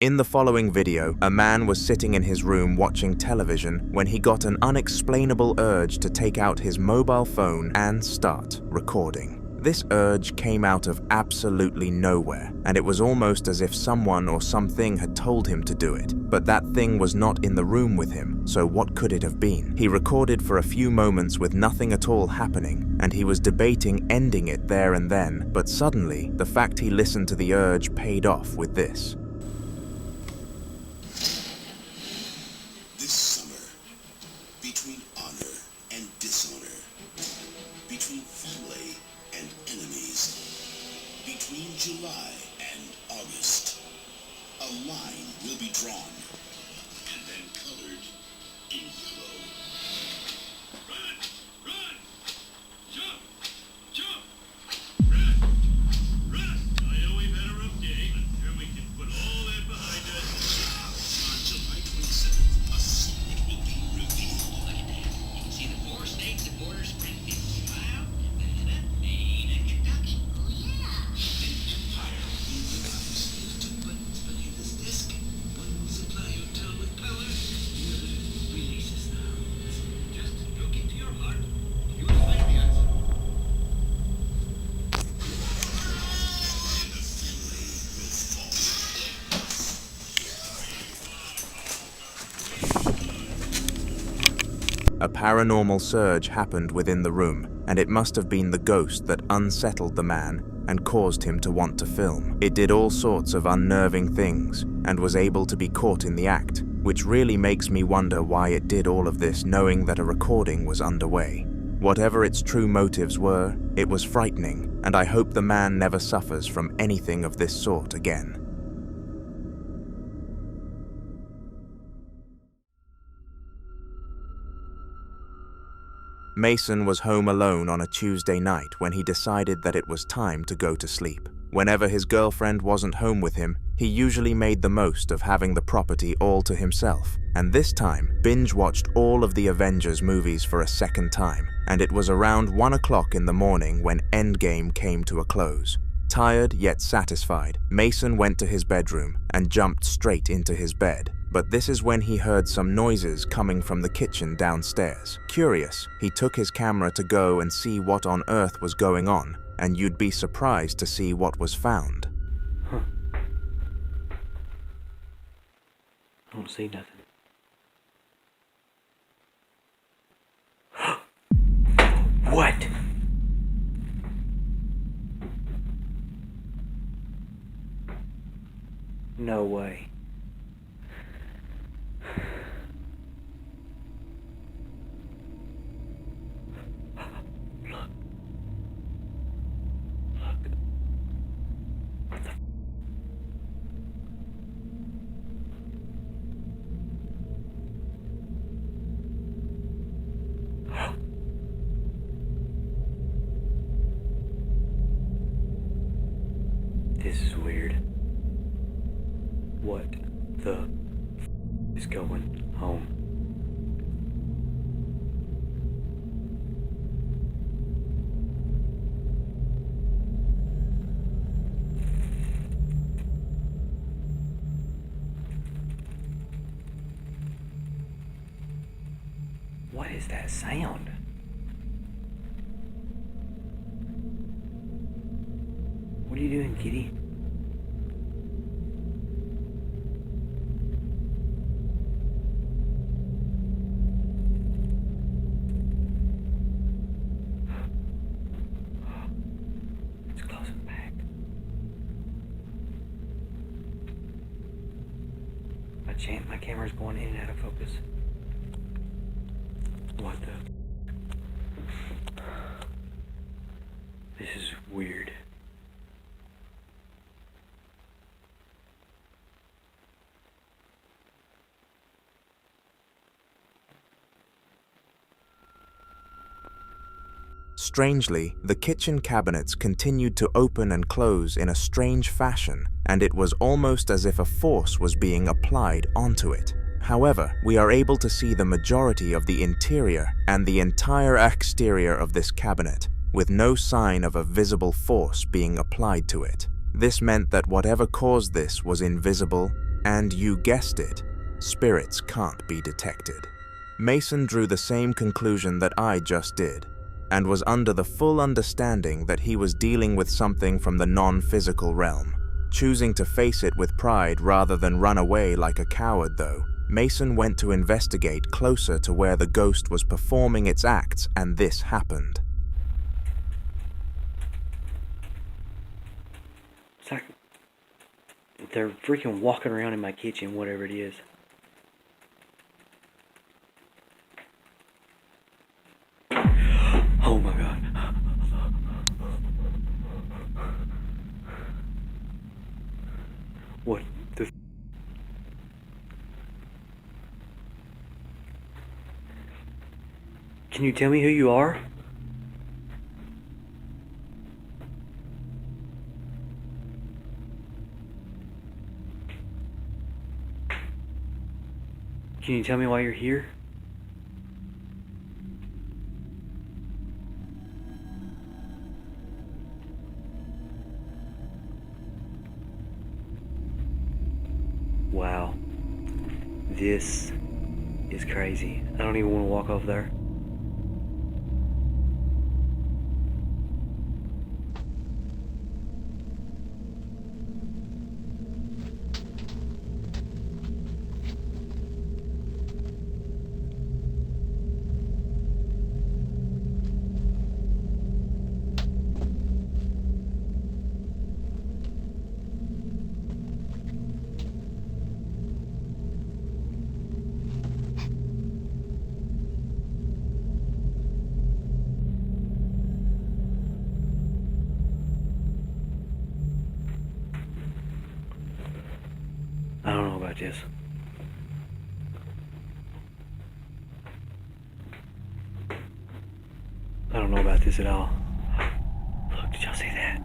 In the following video, a man was sitting in his room watching television when he got an unexplainable urge to take out his mobile phone and start recording. This urge came out of absolutely nowhere, and it was almost as if someone or something had told him to do it. But that thing was not in the room with him, so what could it have been? He recorded for a few moments with nothing at all happening, and he was debating ending it there and then, but suddenly, the fact he listened to the urge paid off with this. This summer, between honor and dishonor, between family and enemies, between July and August, a line will be drawn and then colored in yellow. Run! Run! Jump! Jump! Run! Run! I know we've had a rough day, but sure we can put all that behind us. On July 27th, a secret will be revealed. Look at that. You can see the 4 states that border Springfield. Wow, Nevada, Maine, and Kentucky. Oh, yeah. An empire will rise. Two buttons behind this disc. One will supply your town with power. The other releases sounds. Just look into your heart. You'll find the answer. And a family will fall. A paranormal surge happened within the room, and it must have been the ghost that unsettled the man and caused him to want to film. It did all sorts of unnerving things, and was able to be caught in the act, which really makes me wonder why it did all of this knowing that a recording was underway. Whatever its true motives were, it was frightening, and I hope the man never suffers from anything of this sort again. Mason was home alone on a Tuesday night when he decided that it was time to go to sleep. Whenever his girlfriend wasn't home with him, he usually made the most of having the property all to himself, and this time binge-watched all of the Avengers movies for a second time, and it was around 1 o'clock in the morning when Endgame came to a close. Tired yet satisfied, Mason went to his bedroom and jumped straight into his bed. But this is when he heard some noises coming from the kitchen downstairs. Curious, he took his camera to go and see what on earth was going on, and you'd be surprised to see what was found. Huh. I don't see nothing. What? No way. This is weird. What the is going on? What is that sound? What are you doing, kitty? It's closing back. My camera's going in and out of focus. What the? This is weird. Strangely, the kitchen cabinets continued to open and close in a strange fashion, and it was almost as if a force was being applied onto it. However, we are able to see the majority of the interior and the entire exterior of this cabinet, with no sign of a visible force being applied to it. This meant that whatever caused this was invisible And you guessed it, spirits can't be detected. Mason drew the same conclusion that I just did, and was under the full understanding that he was dealing with something from the non-physical realm. Choosing to face it with pride rather than run away like a coward though, Mason went to investigate closer to where the ghost was performing its acts, and this happened. It's like they're freaking walking around in my kitchen, whatever it is. Oh my god. What the f? Can you tell me who you are? Can you tell me why you're here? Wow. This is crazy. I don't even want to walk over there. I don't know about this. I don't know about this at all. Look, did y'all see that?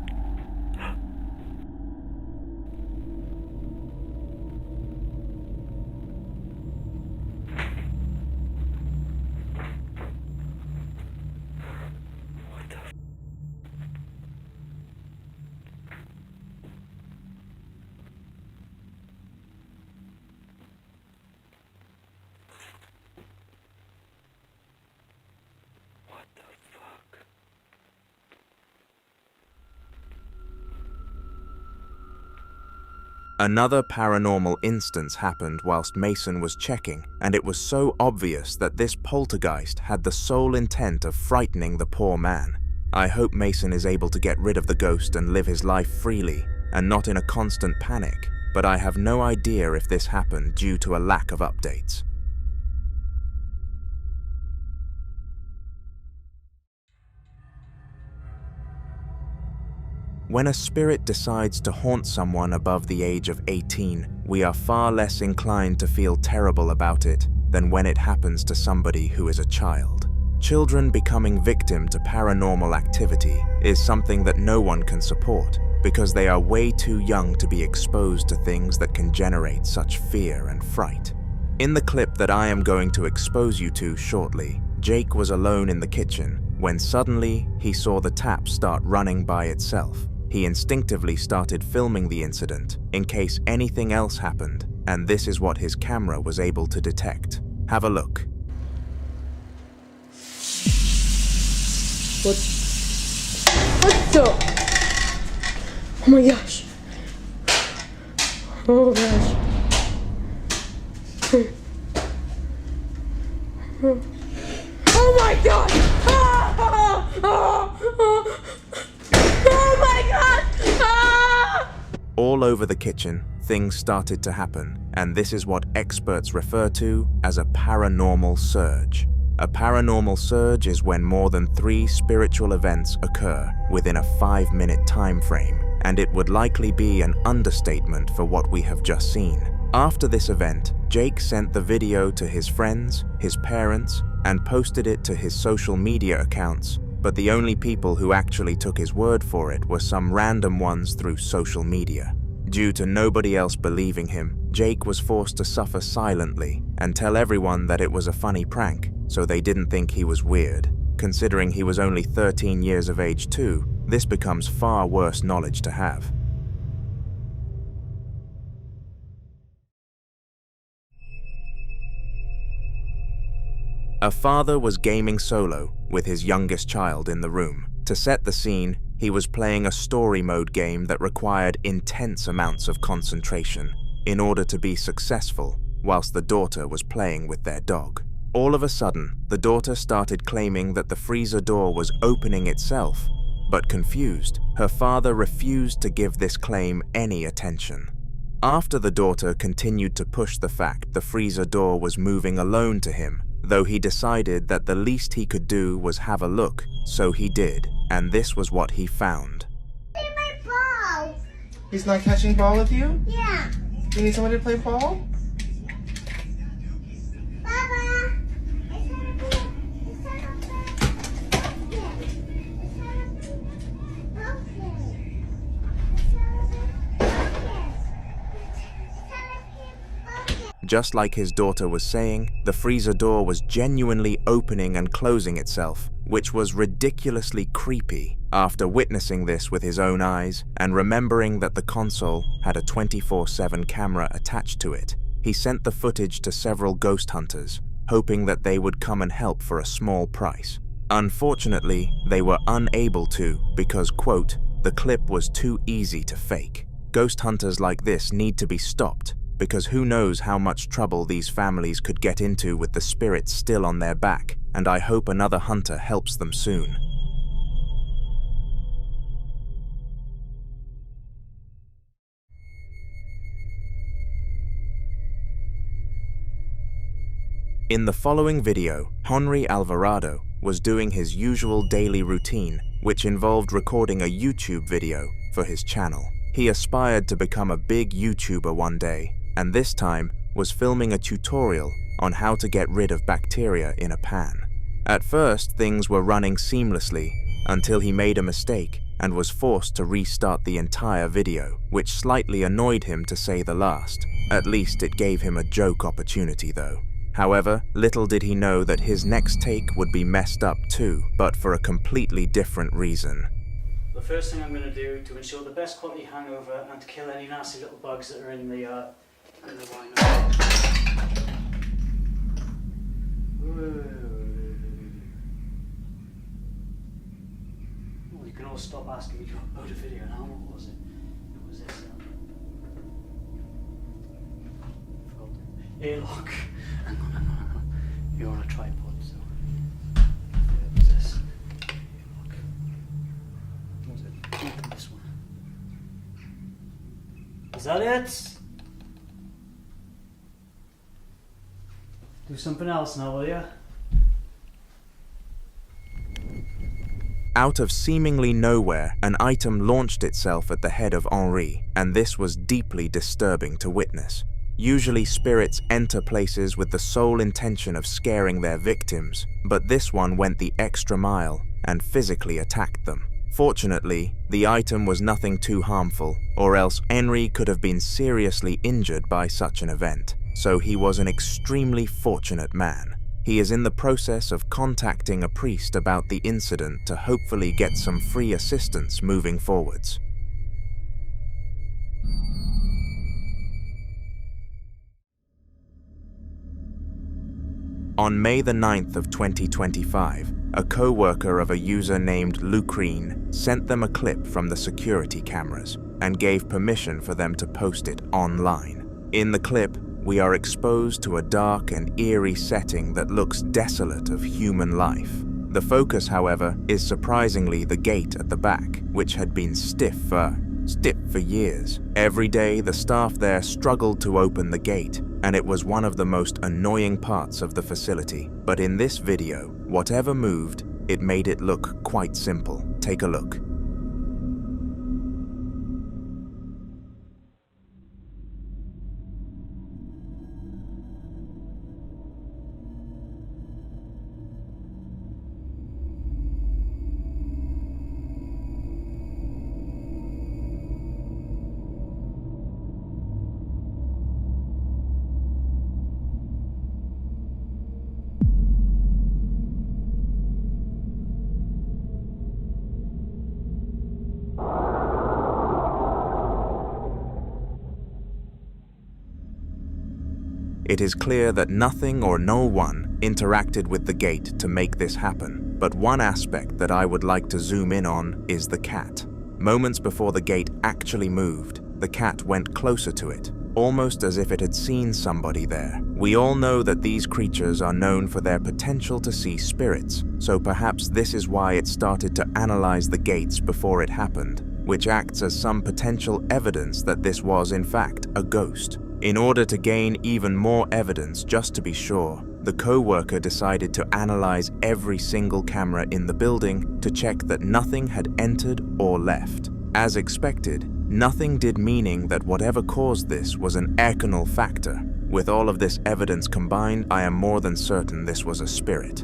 What the f? What the fuck? Another paranormal instance happened whilst Mason was checking, and it was so obvious that this poltergeist had the sole intent of frightening the poor man. I hope Mason is able to get rid of the ghost and live his life freely, and not in a constant panic, but I have no idea if this happened due to a lack of updates. When a spirit decides to haunt someone above the age of 18, we are far less inclined to feel terrible about it than when it happens to somebody who is a child. Children becoming victim to paranormal activity is something that no one can support because they are way too young to be exposed to things that can generate such fear and fright. In the clip that I am going to expose you to shortly, Jake was alone in the kitchen when suddenly he saw the tap start running by itself. He instinctively started filming the incident in case anything else happened, and this is what his camera was able to detect. Have a look. What the? Oh my gosh. Oh gosh. Oh my god! Oh my god! All over the kitchen, things started to happen, and this is what experts refer to as a paranormal surge. A paranormal surge is when more than 3 spiritual events occur within a 5-minute time frame, and it would likely be an understatement for what we have just seen. After this event, Jake sent the video to his friends, his parents, and posted it to his social media accounts, but the only people who actually took his word for it were some random ones through social media. Due to nobody else believing him, Jake was forced to suffer silently and tell everyone that it was a funny prank, so they didn't think he was weird. Considering he was only 13 years of age too, this becomes far worse knowledge to have. A father was gaming solo with his youngest child in the room. To set the scene, he was playing a story mode game that required intense amounts of concentration in order to be successful, whilst the daughter was playing with their dog. All of a sudden, the daughter started claiming that the freezer door was opening itself, but confused, her father refused to give this claim any attention. After the daughter continued to push the fact the freezer door was moving alone to him, though he decided that the least he could do was have a look, so he did, and this was what he found. My ball. He's not catching ball with you? Yeah. You need someone to play ball? Baba. Just like his daughter was saying, the freezer door was genuinely opening and closing itself, which was ridiculously creepy. After witnessing this with his own eyes and remembering that the console had a 24/7 camera attached to it, he sent the footage to several ghost hunters, hoping that they would come and help for a small price. Unfortunately, they were unable to because, quote, the clip was too easy to fake. Ghost hunters like this need to be stopped, because who knows how much trouble these families could get into with the spirits still on their back, and I hope another hunter helps them soon. In the following video, Henry Alvarado was doing his usual daily routine, which involved recording a YouTube video for his channel. He aspired to become a big YouTuber one day, and this time was filming a tutorial on how to get rid of bacteria in a pan. At first, things were running seamlessly until he made a mistake and was forced to restart the entire video, which slightly annoyed him to say the last. At least it gave him a joke opportunity though. However, little did he know that his next take would be messed up too, but for a completely different reason. The first thing I'm going to do to ensure the best quality hangover and to kill any nasty little bugs that are in the wine. Well, you can all stop asking me to upload a video now. What was it? What was this? Airlock. Hang on. You're on a tripod, so. What was this? Airlock. What was it? Open this one. Is that it? Do something else now, will ya? Out of seemingly nowhere, an item launched itself at the head of Henri, and this was deeply disturbing to witness. Usually spirits enter places with the sole intention of scaring their victims, but this one went the extra mile and physically attacked them. Fortunately, the item was nothing too harmful, or else Henri could have been seriously injured by such an event. So he was an extremely fortunate man. He is in the process of contacting a priest about the incident to hopefully get some free assistance moving forwards. On May the 9th of 2025, a co-worker of a user named Lucrine sent them a clip from the security cameras and gave permission for them to post it online. In the clip, we are exposed to a dark and eerie setting that looks desolate of human life. The focus, however, is surprisingly the gate at the back, which had been stiff for years. Every day, the staff there struggled to open the gate, and it was one of the most annoying parts of the facility. But in this video, whatever moved, it made it look quite simple. Take a look. It is clear that nothing or no one interacted with the gate to make this happen, but one aspect that I would like to zoom in on is the cat. Moments before the gate actually moved, the cat went closer to it, almost as if it had seen somebody there. We all know that these creatures are known for their potential to see spirits, so perhaps this is why it started to analyze the gates before it happened, which acts as some potential evidence that this was in fact a ghost. In order to gain even more evidence, just to be sure, the co-worker decided to analyze every single camera in the building to check that nothing had entered or left. As expected, nothing did, meaning that whatever caused this was an external factor. With all of this evidence combined, I am more than certain this was a spirit.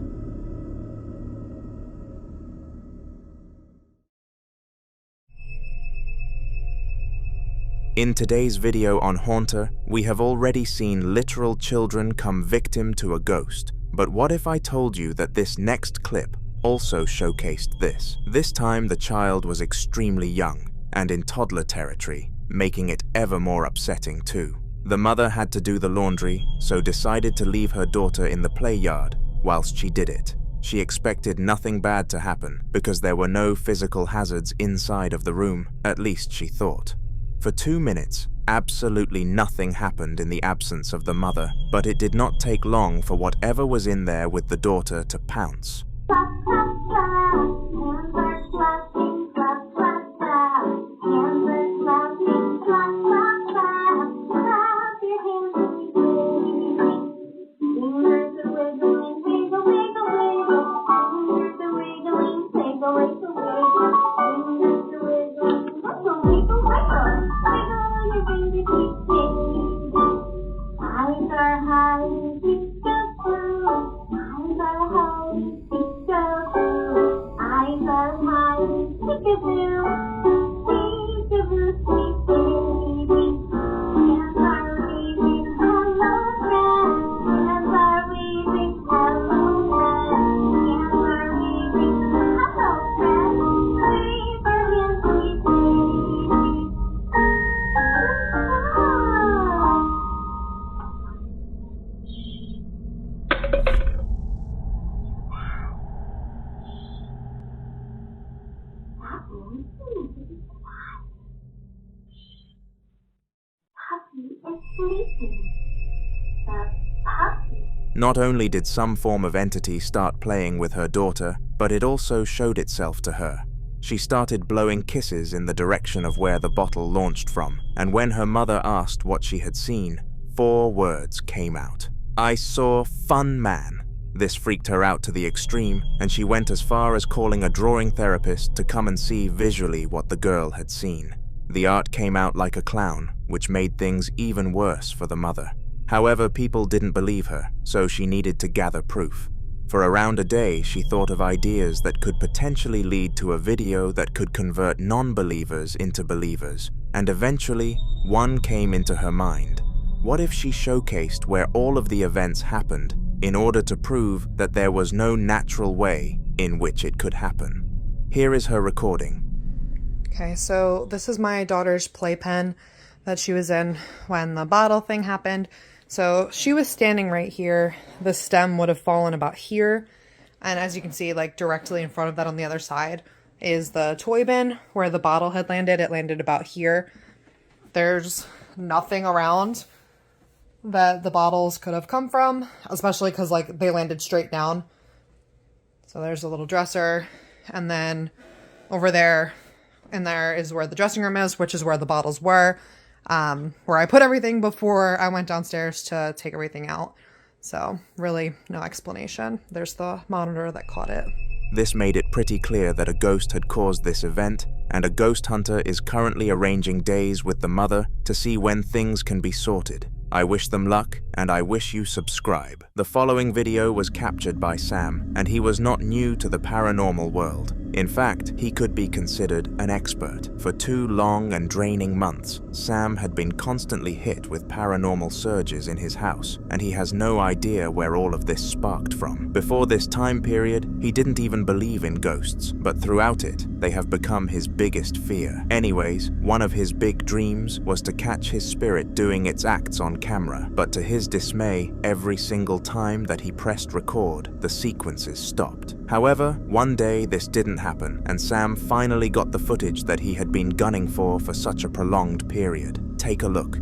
In today's video on Haunter, we have already seen literal children come victim to a ghost. But what if I told you that this next clip also showcased this? This time the child was extremely young and in toddler territory, making it ever more upsetting too. The mother had to do the laundry, so decided to leave her daughter in the play yard whilst she did it. She expected nothing bad to happen because there were no physical hazards inside of the room, at least she thought. For 2 minutes, absolutely nothing happened in the absence of the mother, but it did not take long for whatever was in there with the daughter to pounce. Not only did some form of entity start playing with her daughter, but it also showed itself to her. She started blowing kisses in the direction of where the bottle launched from, and when her mother asked what she had seen, 4 words came out. "I saw Fun Man." This freaked her out to the extreme, and she went as far as calling a drawing therapist to come and see visually what the girl had seen. The art came out like a clown, which made things even worse for the mother. However, people didn't believe her, so she needed to gather proof. For around a day, she thought of ideas that could potentially lead to a video that could convert non-believers into believers, and eventually, one came into her mind. What if she showcased where all of the events happened in order to prove that there was no natural way in which it could happen? Here is her recording. Okay, so this is my daughter's playpen that she was in when the bottle thing happened. So she was standing right here. The stem would have fallen about here. And as you can see, like directly in front of that on the other side is the toy bin where the bottle had landed. It landed about here. There's nothing around that the bottles could have come from, especially because like they landed straight down. So there's a little dresser. And then over there, in there is where the dressing room is, which is where the bottles were. Where I put everything before I went downstairs to take everything out. So really no explanation. There's the monitor that caught it. This made it pretty clear that a ghost had caused this event, and a ghost hunter is currently arranging days with the mother to see when things can be sorted. I wish them luck, and I wish you subscribe. The following video was captured by Sam, and he was not new to the paranormal world. In fact, he could be considered an expert. For 2 long and draining months, Sam had been constantly hit with paranormal surges in his house, and he has no idea where all of this sparked from. Before this time period, he didn't even believe in ghosts, but throughout it, they have become his biggest fear. Anyways, one of his big dreams was to catch his spirit doing its acts on camera, but to his his dismay, every single time that he pressed record, the sequences stopped. However, one day this didn't happen, and Sam finally got the footage that he had been gunning for such a prolonged period. Take a look.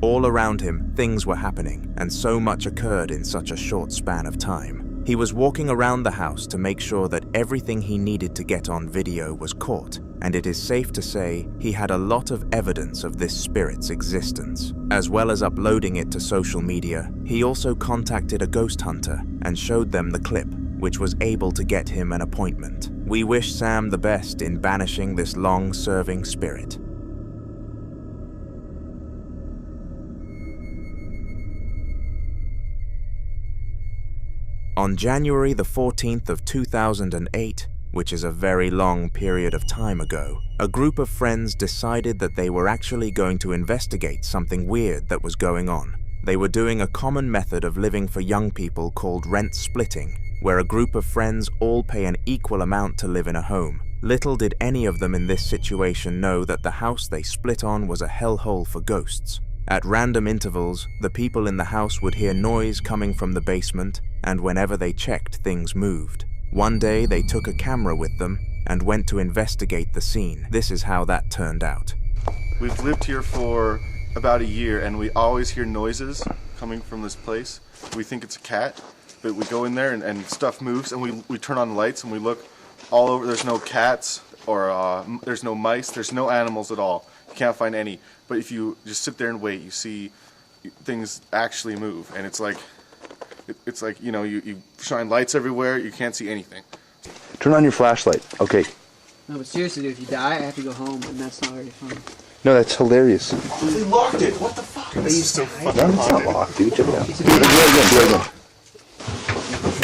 All around him, things were happening, and so much occurred in such a short span of time. He was walking around the house to make sure that everything he needed to get on video was caught, and it is safe to say he had a lot of evidence of this spirit's existence. As well as uploading it to social media, he also contacted a ghost hunter and showed them the clip, which was able to get him an appointment. We wish Sam the best in banishing this long-serving spirit. On January the 14th of 2008, which is a very long period of time ago, a group of friends decided that they were actually going to investigate something weird that was going on. They were doing a common method of living for young people called rent splitting, where a group of friends all pay an equal amount to live in a home. Little did any of them in this situation know that the house they split on was a hellhole for ghosts. At random intervals, the people in the house would hear noise coming from the basement, and whenever they checked, things moved. One day, they took a camera with them and went to investigate the scene. This is how that turned out. We've lived here for about a year, and we always hear noises coming from this place. We think it's a cat, but we go in there and stuff moves, and we turn on the lights and we look all over. There's no cats or there's no mice. There's no animals at all. You can't find any. But if you just sit there and wait, you see things actually move, and it's like you know, you shine lights everywhere. You can't see anything. Turn on your flashlight. Okay. No, but seriously, dude, if you die, I have to go home, and that's not very fun. No, that's hilarious. They locked it. What the fuck? This is so fucking No, it's not locked, dude. Check it out. Do it again.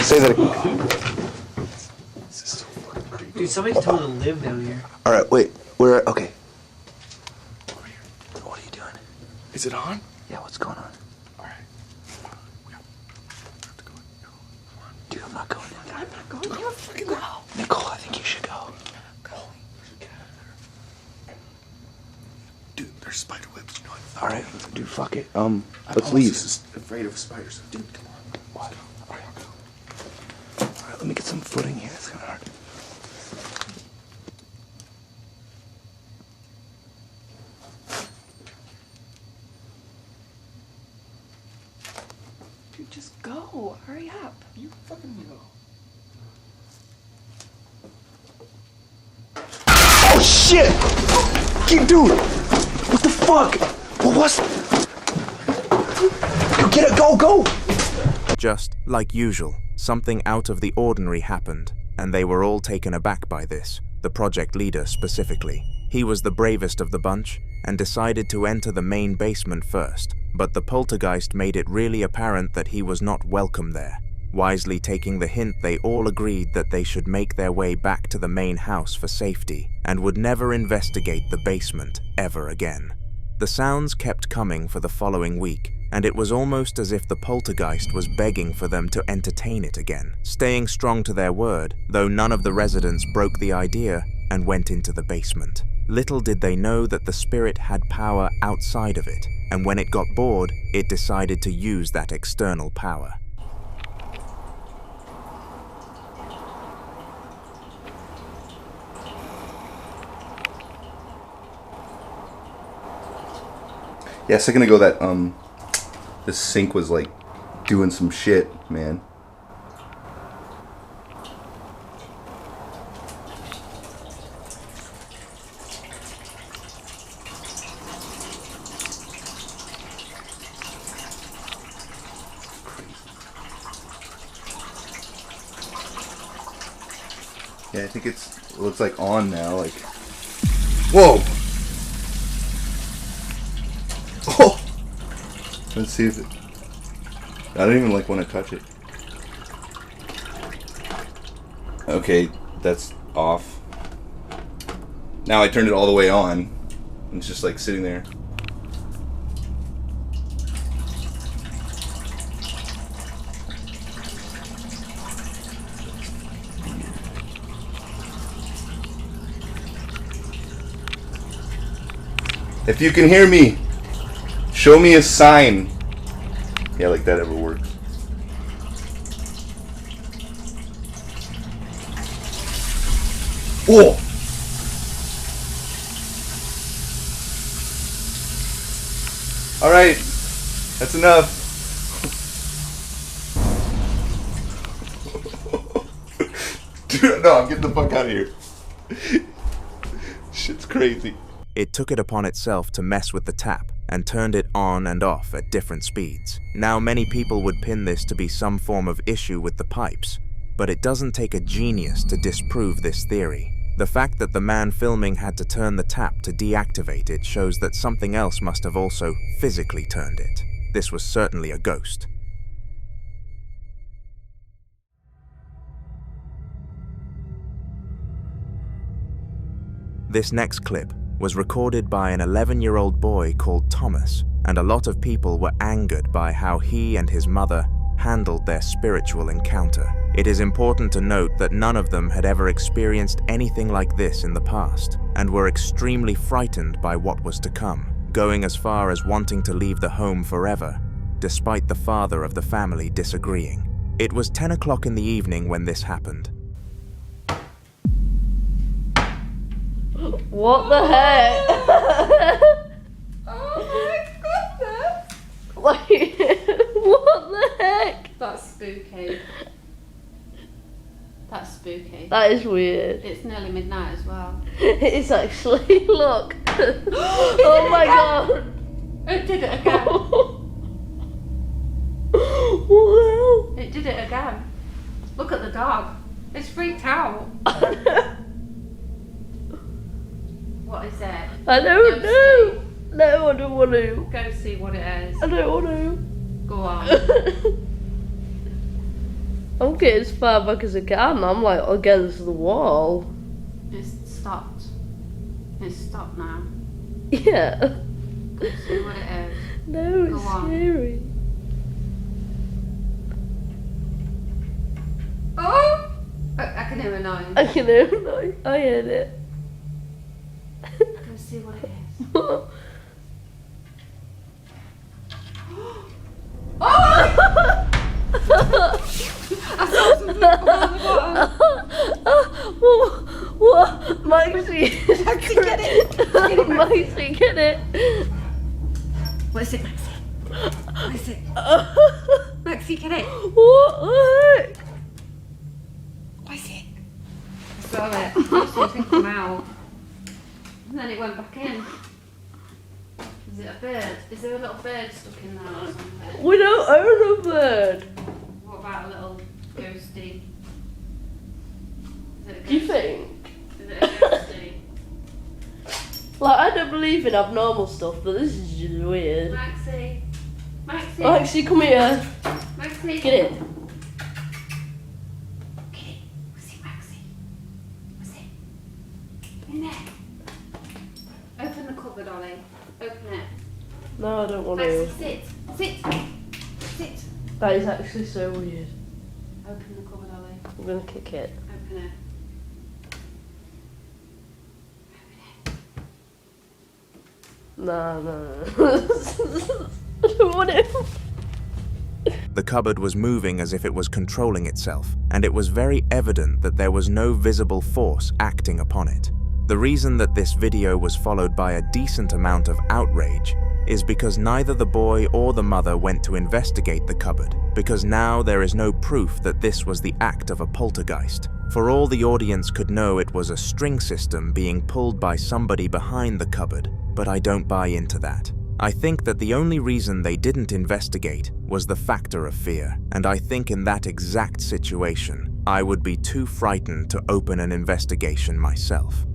Say that again. This is so fucking creepy. Dude, somebody's told to live down here. All right, wait. We're okay. Over here. What are you doing? Is it on? Yeah, what's going on? All right. We have to go. Come on. Dude, I'm not going in. I'm not going there. Fucking go. Nicole, I think you should go. Dude, there's spider webs. You know what? All right, dude, fuck it. I'm Let's leave. Just afraid of spiders. Dude, come on. What? All right, let me get some footing here. It's kind of hard. Dude, just go. Hurry up. You fucking go. Oh shit! Dude! What the fuck? What was? Go get it! Go! Just like usual, something out of the ordinary happened, and they were all taken aback by this, the project leader specifically. He was the bravest of the bunch, and decided to enter the main basement first, but the poltergeist made it really apparent that he was not welcome there. Wisely taking the hint, they all agreed that they should make their way back to the main house for safety, and would never investigate the basement ever again. The sounds kept coming for the following week, and it was almost as if the poltergeist was begging for them to entertain it again, staying strong to their word, though none of the residents broke the idea and went into the basement. Little did they know that the spirit had power outside of it, and when it got bored, it decided to use that external power. Yeah, a second ago that this sink was like doing some shit, man. Yeah, I think it looks like on now, like... Whoa! Oh! Let's see if it... I don't even like want to touch it. Okay, that's off. Now I turned it all the way on. And it's just like sitting there. If you can hear me, show me a sign. Yeah, like that ever works. Whoa! Alright, that's enough. Dude, no, I'm getting the fuck out of here. Shit's crazy. It took it upon itself to mess with the tap and turned it on and off at different speeds. Now, many people would pin this to be some form of issue with the pipes, but it doesn't take a genius to disprove this theory. The fact that the man filming had to turn the tap to deactivate it shows that something else must have also physically turned it. This was certainly a ghost. This next clip was recorded by an 11-year-old boy called Thomas, and a lot of people were angered by how he and his mother handled their spiritual encounter. It is important to note that none of them had ever experienced anything like this in the past, and were extremely frightened by what was to come, going as far as wanting to leave the home forever, despite the father of the family disagreeing. It was 10 o'clock in the evening when this happened. What the heck? Oh my goodness! Like, what the heck? That's spooky. That's spooky. That is weird. It's nearly midnight as well. It is actually, look. Oh my god. It did it again. What the hell? It did it again. Look at the dog. It's freaked out. What is it? I don't know. No, I don't want to. Go see what it is. I don't want to. Go on. I'm getting as far back as I can. I'm like against the wall. It's stopped. It's stopped now. Yeah. Go see what it is. No, it's Go on. scary. Oh! I can hear a noise. I can hear it. I heard it. Go see what it is. Oh! I saw something come on the bottom. What? Maxie. Maxie, get it. Get it, Maxie. Maxie, get it. What is it, Maxie? What is it? Maxie, get it. What the heck? What is it? I saw it. I thought something come out. And then it went back in. Is it a bird? Is there a little bird stuck in there or something? We don't own a bird. What about a little ghosty? Is it a ghosty? Do you think? Is it a ghosty? Like, I don't believe in abnormal stuff, but this is just weird. Maxie. Maxie. Maxie, come here. Maxie. Get it. Get it. What's it, Maxie? What's it? In there. Open the cupboard, Ollie. Open it. No, I don't want Maxie, to. sit. Sit. Sit. That is actually so weird. Open the cupboard, Ollie. I'm gonna kick it. Open it. Open it. Nah. I don't want it. The cupboard was moving as if it was controlling itself, and it was very evident that there was no visible force acting upon it. The reason that this video was followed by a decent amount of outrage is because neither the boy or the mother went to investigate the cupboard, because now there is no proof that this was the act of a poltergeist. For all the audience could know, it was a string system being pulled by somebody behind the cupboard, but I don't buy into that. I think that the only reason they didn't investigate was the factor of fear, and I think in that exact situation, I would be too frightened to open an investigation myself.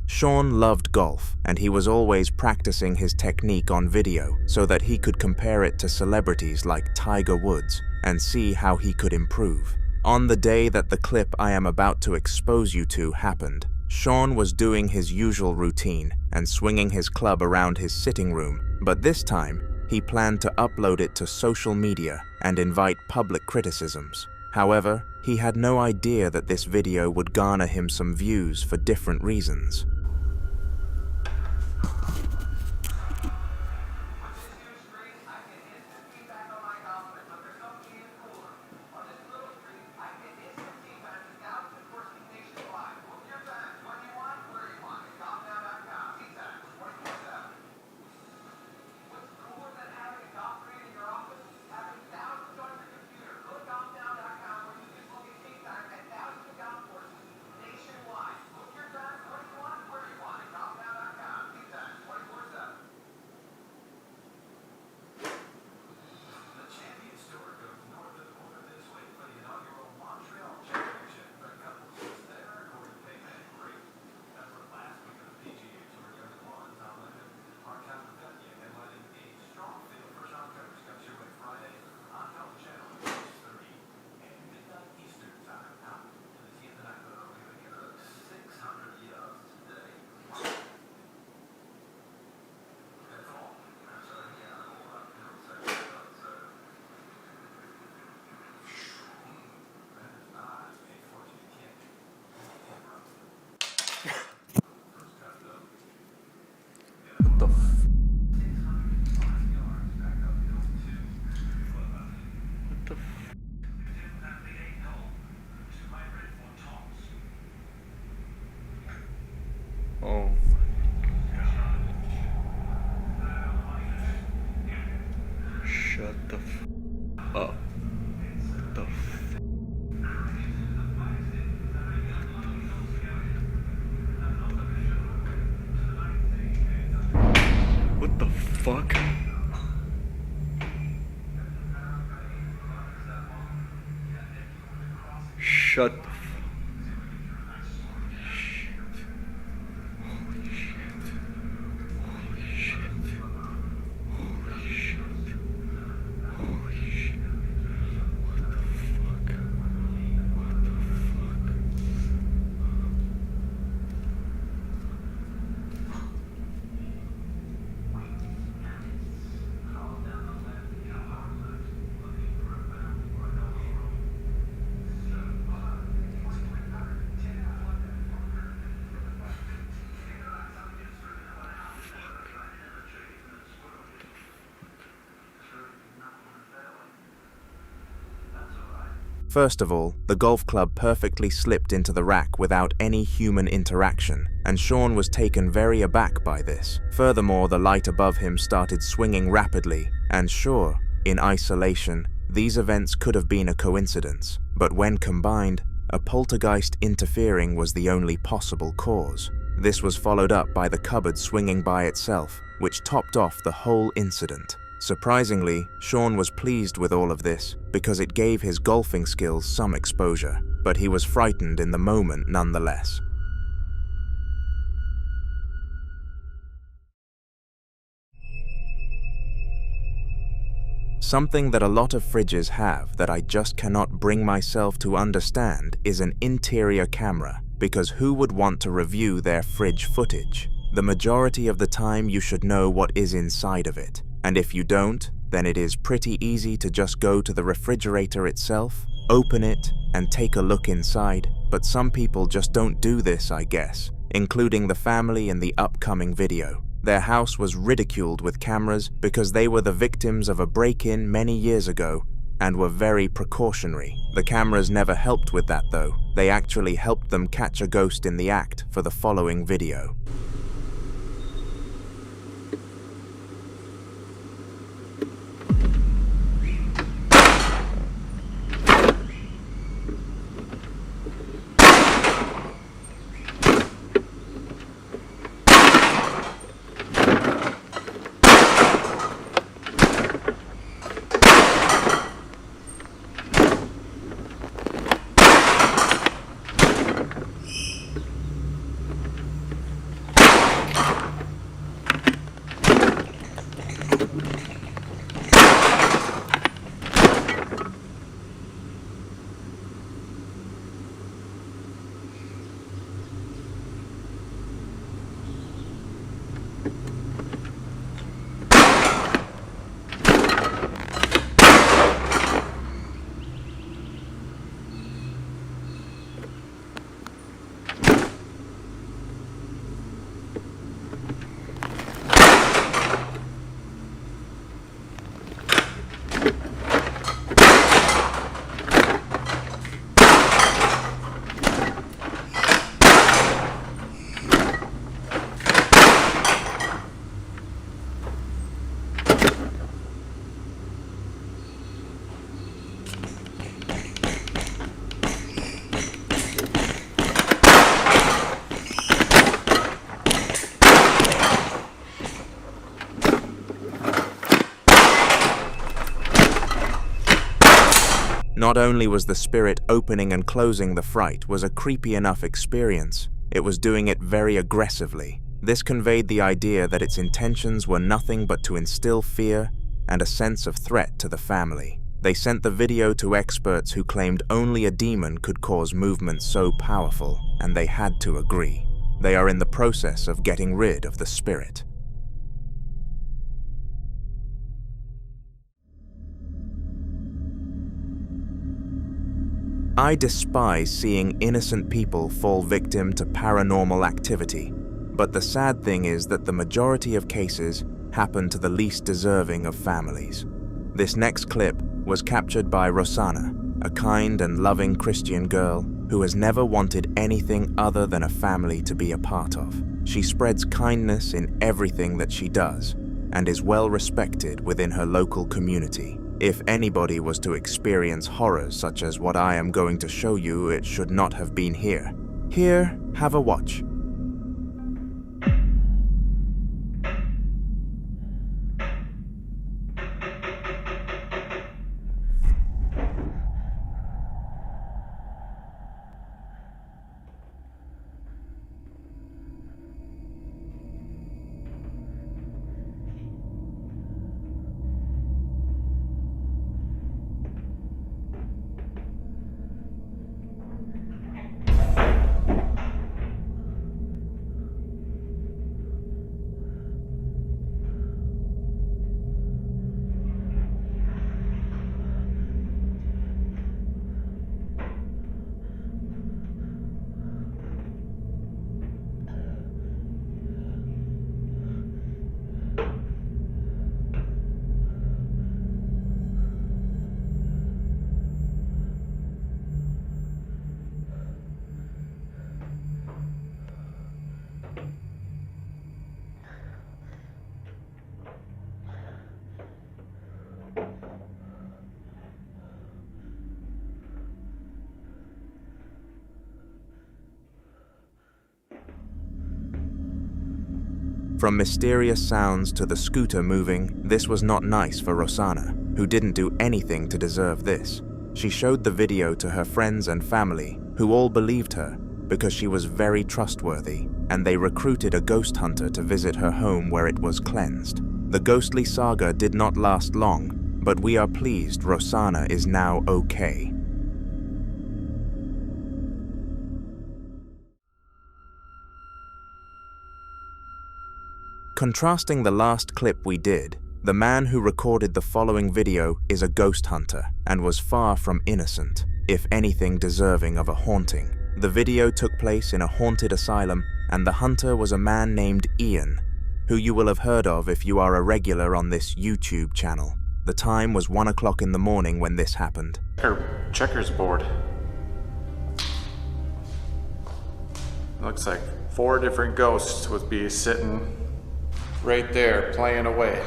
Sean loved golf, and he was always practicing his technique on video so that he could compare it to celebrities like Tiger Woods and see how he could improve. On the day that the clip I am about to expose you to happened, Sean was doing his usual routine and swinging his club around his sitting room, but this time, he planned to upload it to social media and invite public criticisms. However, he had no idea that this video would garner him some views for different reasons. Oh. Shut the f up. The f What the fuck? Shut the f First of all, the golf club perfectly slipped into the rack without any human interaction, and Sean was taken very aback by this. Furthermore, the light above him started swinging rapidly, and sure, in isolation, these events could have been a coincidence, but when combined, a poltergeist interfering was the only possible cause. This was followed up by the cupboard swinging by itself, which topped off the whole incident. Surprisingly, Sean was pleased with all of this because it gave his golfing skills some exposure, but he was frightened in the moment nonetheless. Something that a lot of fridges have that I just cannot bring myself to understand is an interior camera, because who would want to review their fridge footage? The majority of the time you should know what is inside of it. And if you don't, then it is pretty easy to just go to the refrigerator itself open it, and take a look inside, but some people just don't do this, I guess, including the family in the upcoming video. Their house was ridiculed with cameras because they were the victims of a break-in many years ago and were very precautionary. The cameras never helped with that though. They actually helped them catch a ghost in the act for the following video. Not only was the spirit opening and closing the fright was a creepy enough experience, it was doing it very aggressively. This conveyed the idea that its intentions were nothing but to instill fear and a sense of threat to the family. They sent the video to experts who claimed only a demon could cause movements so powerful, and they had to agree. They are in the process of getting rid of the spirit. I despise seeing innocent people fall victim to paranormal activity, but the sad thing is that the majority of cases happen to the least deserving of families. This next clip was captured by Rosanna, a kind and loving Christian girl who has never wanted anything other than a family to be a part of. She spreads kindness in everything that she does and is well respected within her local community. If anybody was to experience horrors such as what I am going to show you, it should not have been here. Here, have a watch. From mysterious sounds to the scooter moving, this was not nice for Rosanna, who didn't do anything to deserve this. She showed the video to her friends and family, who all believed her because she was very trustworthy, and they recruited a ghost hunter to visit her home where it was cleansed. The ghostly saga did not last long, but we are pleased Rosanna is now okay. Contrasting the last clip we did, the man who recorded the following video is a ghost hunter and was far from innocent. if anything deserving of a haunting. The video took place in a haunted asylum, and the hunter was a man named Ian, who you will have heard of if you are a regular on this YouTube channel. The time was 1 o'clock in the morning when this happened. Checkers board. Looks like 4 different ghosts would be sitting right there playing away.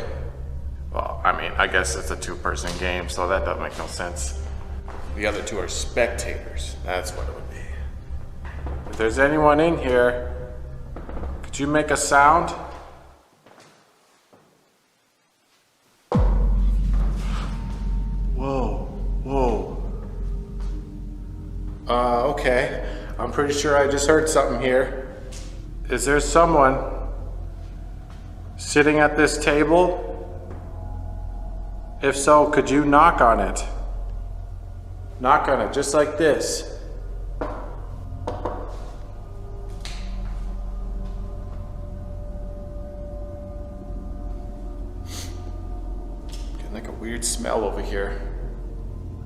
Well, I mean, I guess it's a 2-person game, so that doesn't make no sense. The other 2 are spectators. That's what it would be. If there's anyone in here, could you make a sound? Whoa, whoa. Okay. I'm pretty sure I just heard something here. Is there someone sitting at this table? If so, could you knock on it? Knock on it, just like this. Getting like a weird smell over here.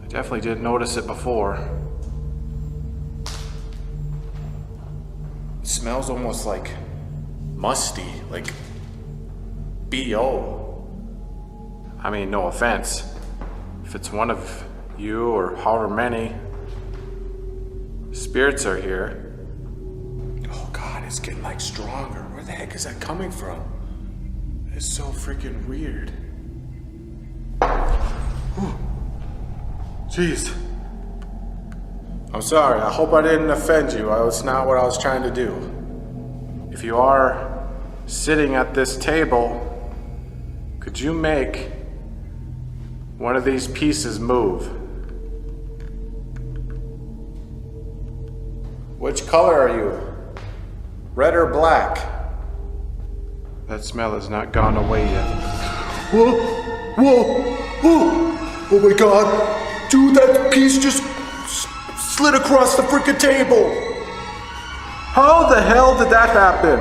I definitely didn't notice it before. It smells almost like musty, like BO. I mean, no offense. If it's one of you or however many spirits are here. Oh God, it's getting like stronger. Where the heck is that coming from? It's so freaking weird. Whew. Jeez. I'm sorry, I hope I didn't offend you. That's not what I was trying to do. If you are sitting at this table, could you make one of these pieces move? Which color are you? Red or black? That smell has not gone away yet. Whoa! Whoa! Whoa! Oh my God! Dude, that piece just slid across the freaking table! How the hell did that happen?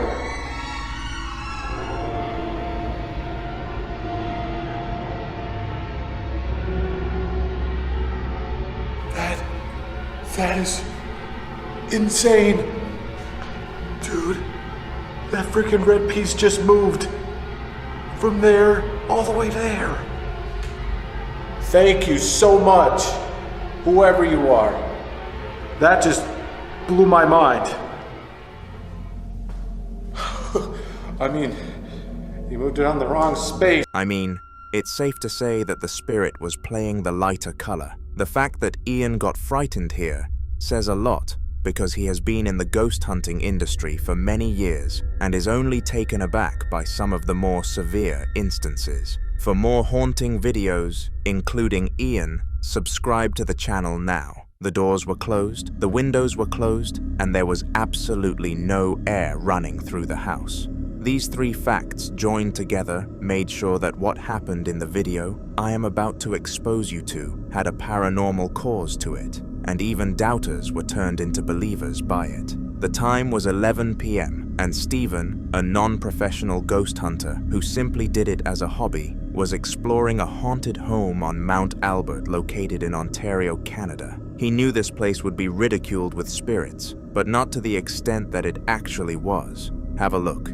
That is insane. Dude, that freaking red piece just moved from there all the way there. Thank you so much, whoever you are. That just blew my mind. I mean, you moved it on the wrong space. I mean, it's safe to say that the spirit was playing the lighter color. The fact that Ian got frightened here says a lot, because he has been in the ghost hunting industry for many years and is only taken aback by some of the more severe instances. For more haunting videos, including Ian, subscribe to the channel now. The doors were closed, the windows were closed, and there was absolutely no air running through the house. These 3 facts joined together made sure that what happened in the video I am about to expose you to had a paranormal cause to it, and even doubters were turned into believers by it. The time was 11 p.m., and Stephen, a non-professional ghost hunter who simply did it as a hobby, was exploring a haunted home on Mount Albert located in Ontario, Canada. He knew this place would be ridiculed with spirits, but not to the extent that it actually was. Have a look.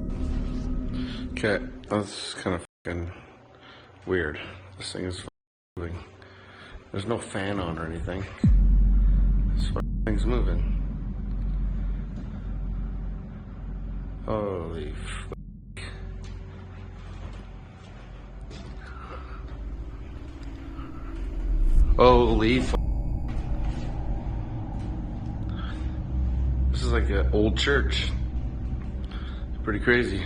Okay, that's kind of fucking weird. This thing is moving. There's no fan on or anything. This fucking thing's moving. Holy fuck. Holy fuck. This is like an old church. It's pretty crazy.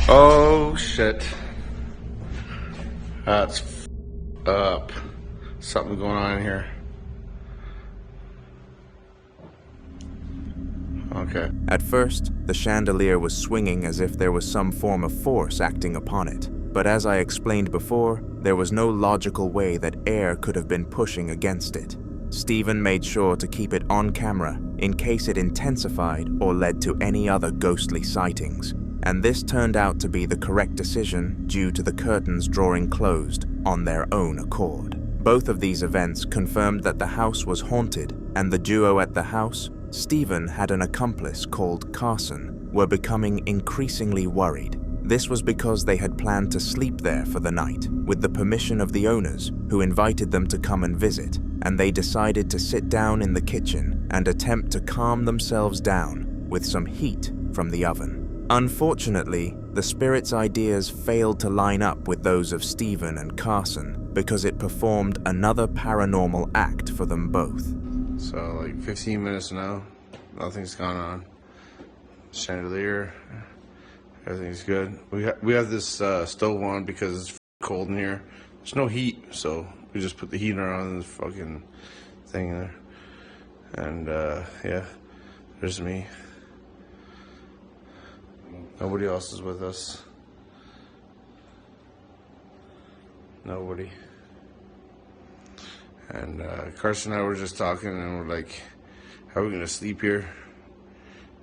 Oh shit. That's up. Something going on in here. Okay. At first, the chandelier was swinging as if there was some form of force acting upon it. But as I explained before, there was no logical way that air could have been pushing against it. Stephen made sure to keep it on camera in case it intensified or led to any other ghostly sightings. And this turned out to be the correct decision due to the curtains drawing closed on their own accord. Both of these events confirmed that the house was haunted, and the duo at the house, Stephen had an accomplice called Carson, were becoming increasingly worried. This was because they had planned to sleep there for the night, with the permission of the owners, who invited them to come and visit, and they decided to sit down in the kitchen and attempt to calm themselves down with some heat from the oven. Unfortunately, the spirit's ideas failed to line up with those of Stephen and Carson because it performed another paranormal act for them both. So, like 15 minutes now, nothing's gone on. Chandelier, everything's good. We have this stove on because it's cold in here. There's no heat, so we just put the heater on this fucking thing there. And yeah, there's me. Nobody else is with us. Nobody. And Carson and I were just talking, and we're like, "How are we gonna sleep here?"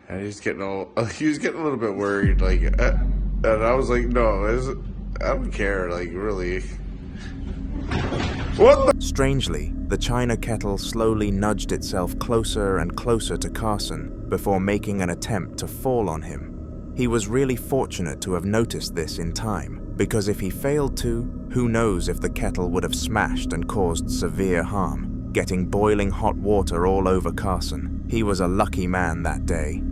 And he was getting a little bit worried, like, and I was like, "No, I don't care, like, really." What the? Strangely, the china kettle slowly nudged itself closer and closer to Carson before making an attempt to fall on him. He was really fortunate to have noticed this in time, because if he failed to, who knows if the kettle would have smashed and caused severe harm, getting boiling hot water all over Carson. He was a lucky man that day.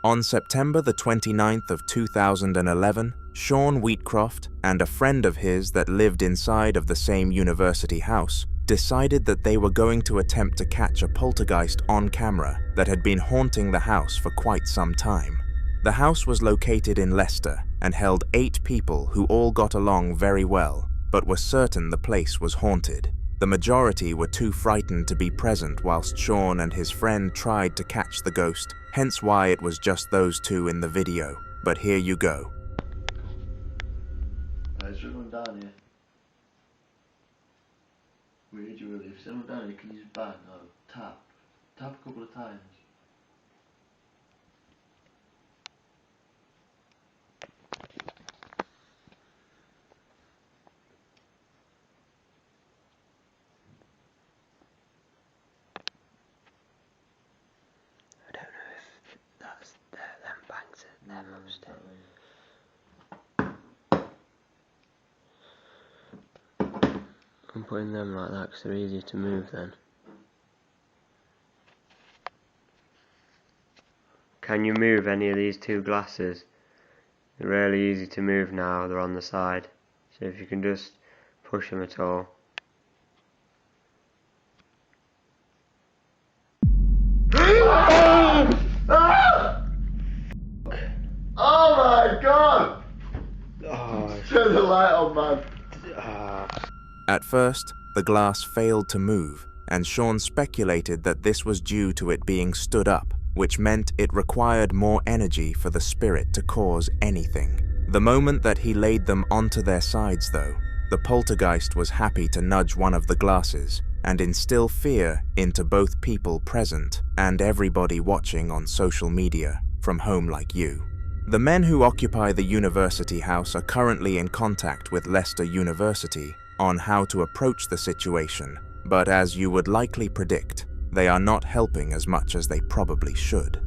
On September the 29th of 2011, Sean Wheatcroft and a friend of his that lived inside of the same university house decided that they were going to attempt to catch a poltergeist on camera that had been haunting the house for quite some time. The house was located in Leicester and held 8 people who all got along very well, but were certain the place was haunted. The majority were too frightened to be present whilst Sean and his friend tried to catch the ghost, hence why it was just those two in the video. But here you go. There's someone down here. Where did you really? If someone down here, can you just bang or tap? Tap a couple of times. I'm putting them like that because they're easier to move then. Can you move any of these 2 glasses? They're really easy to move now, they're on the side. So if you can just push them at all. Oh my god! Oh, turn the light on, man. At first, the glass failed to move, and Sean speculated that this was due to it being stood up, which meant it required more energy for the spirit to cause anything. The moment that he laid them onto their sides, though, the poltergeist was happy to nudge one of the glasses and instill fear into both people present and everybody watching on social media from home like you. The men who occupy the university house are currently in contact with Leicester University on how to approach the situation, but as you would likely predict, they are not helping as much as they probably should.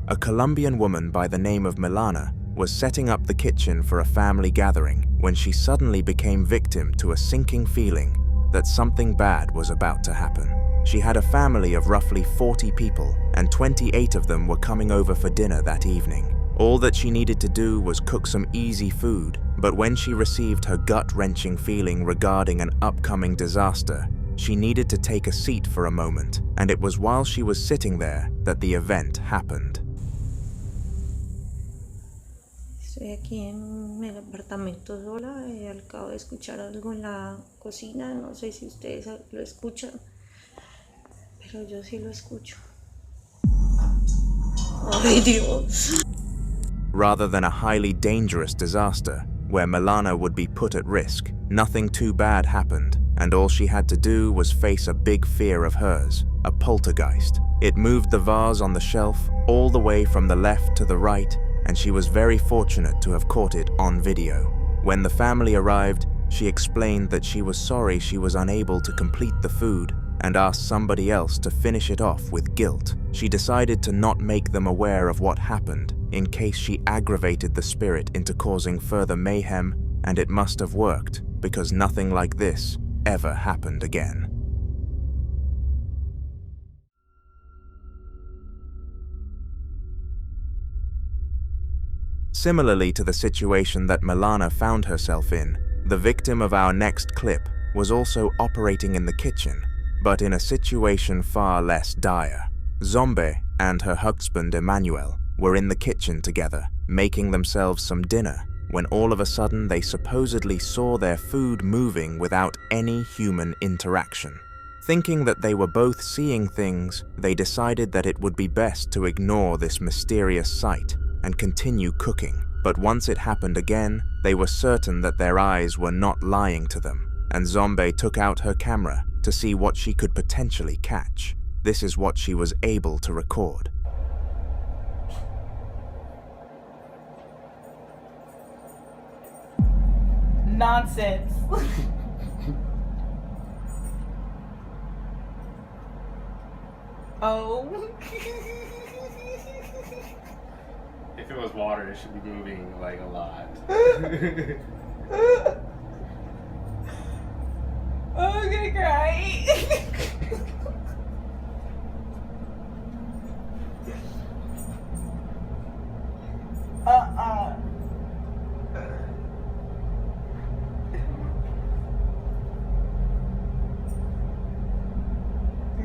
A Colombian woman by the name of Milana was setting up the kitchen for a family gathering when she suddenly became victim to a sinking feeling that something bad was about to happen. She had a family of roughly 40 people, and 28 of them were coming over for dinner that evening. All that she needed to do was cook some easy food, but when she received her gut-wrenching feeling regarding an upcoming disaster, she needed to take a seat for a moment, and it was while she was sitting there that the event happened. Estoy aquí en el apartamento sola y acabo de escuchar algo en la cocina. No sé si ustedes lo escuchan, pero yo sí lo escucho. Ay, Dios. Rather than a highly dangerous disaster where Milana would be put at risk, nothing too bad happened, and all she had to do was face a big fear of hers, a poltergeist. It moved the vase on the shelf all the way from the left to the right, and she was very fortunate to have caught it on video. When the family arrived, she explained that she was sorry she was unable to complete the food and asked somebody else to finish it off with guilt. She decided to not make them aware of what happened in case she aggravated the spirit into causing further mayhem, and it must have worked because nothing like this ever happened again. Similarly to the situation that Milana found herself in, the victim of our next clip was also operating in the kitchen, but in a situation far less dire. Zombie and her husband Emmanuel were in the kitchen together, making themselves some dinner, when all of a sudden they supposedly saw their food moving without any human interaction. Thinking that they were both seeing things, they decided that it would be best to ignore this mysterious sight and continue cooking. But once it happened again, they were certain that their eyes were not lying to them, and Zombie took out her camera to see what she could potentially catch. This is what she was able to record. Nonsense. Oh. If it was water, it should be moving like a lot. Oh, I'm gonna cry. Are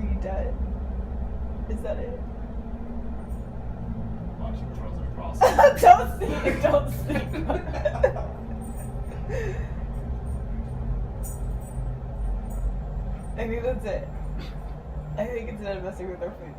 you dead? Is that it? Watch it throws it across. Don't see. Don't see. I think that's it. I think it's not messing with our food.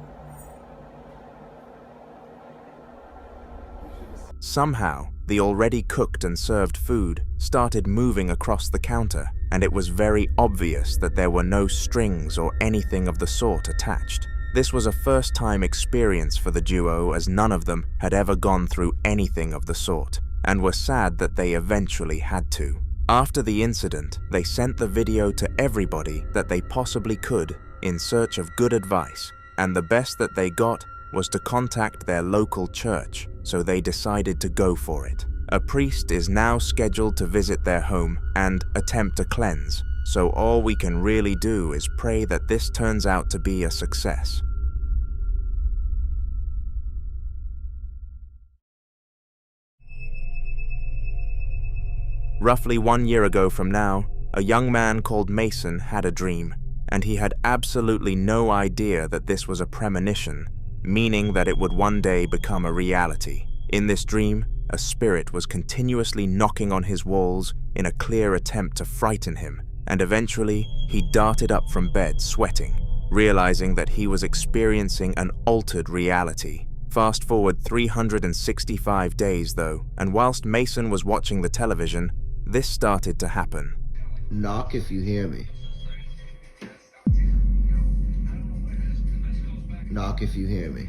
Somehow, the already cooked and served food started moving across the counter, and it was very obvious that there were no strings or anything of the sort attached. This was a first-time experience for the duo, as none of them had ever gone through anything of the sort, and were sad that they eventually had to. After the incident, they sent the video to everybody that they possibly could in search of good advice, and the best that they got was to contact their local church, so they decided to go for it. A priest is now scheduled to visit their home and attempt a cleanse, so all we can really do is pray that this turns out to be a success. Roughly 1 year ago from now, a young man called Mason had a dream, and he had absolutely no idea that this was a premonition, meaning that it would one day become a reality. In this dream, a spirit was continuously knocking on his walls in a clear attempt to frighten him, and eventually he darted up from bed sweating, realizing that he was experiencing an altered reality. Fast forward 365 days though, and whilst Mason was watching the television, this started to happen. Knock if you hear me. Knock if you hear me.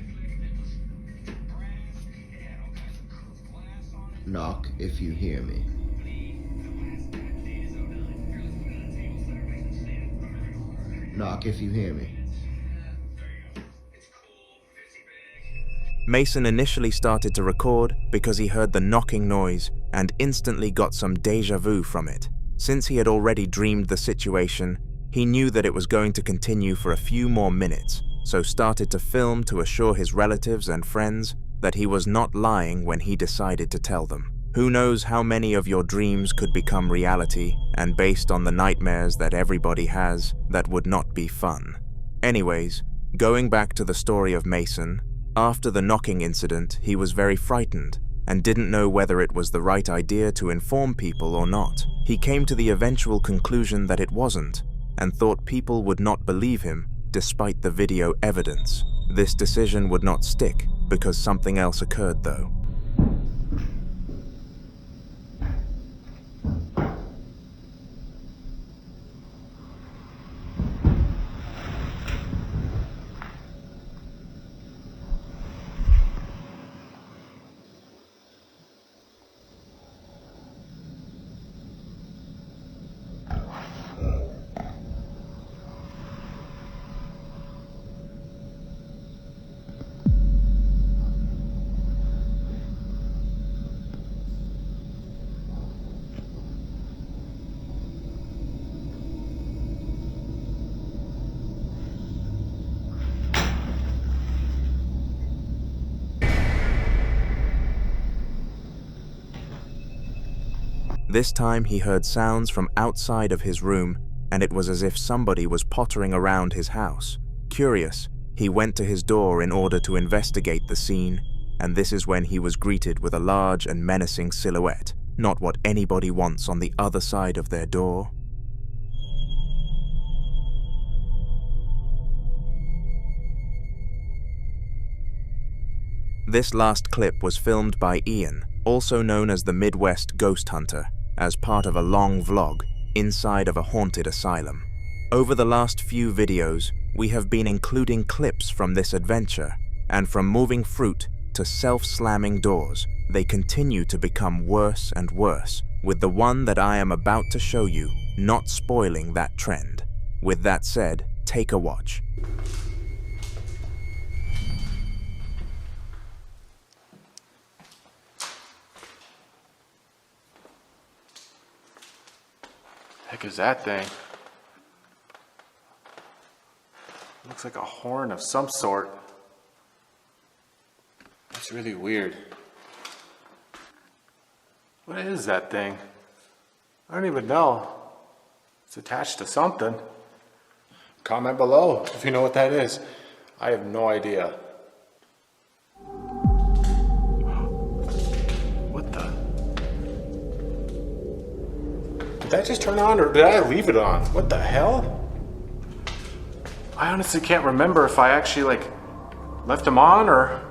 Knock if you hear me. Knock if you hear me. Mason initially started to record because he heard the knocking noise and instantly got some déjà vu from it. Since he had already dreamed the situation, he knew that it was going to continue for a few more minutes, so started to film to assure his relatives and friends that he was not lying when he decided to tell them. Who knows how many of your dreams could become reality, and based on the nightmares that everybody has, that would not be fun. Anyways, going back to the story of Mason, after the knocking incident, he was very frightened and didn't know whether it was the right idea to inform people or not. He came to the eventual conclusion that it wasn't, and thought people would not believe him despite the video evidence. This decision would not stick because something else occurred though. This time he heard sounds from outside of his room, and it was as if somebody was pottering around his house. Curious, he went to his door in order to investigate the scene, and this is when he was greeted with a large and menacing silhouette, not what anybody wants on the other side of their door. This last clip was filmed by Ian, also known as the Midwest Ghost Hunter, as part of a long vlog inside of a haunted asylum. Over the last few videos, we have been including clips from this adventure, and from moving fruit to self-slamming doors, they continue to become worse and worse, with the one that I am about to show you not spoiling that trend. With that said, take a watch. Heck is that thing? Looks like a horn of some sort. That's really weird. What is that thing? I don't even know. It's attached to something. Comment below if you know what that is. I have no idea. What the? Did that just turn on or did I leave it on? What the hell? I honestly can't remember if I actually left them on or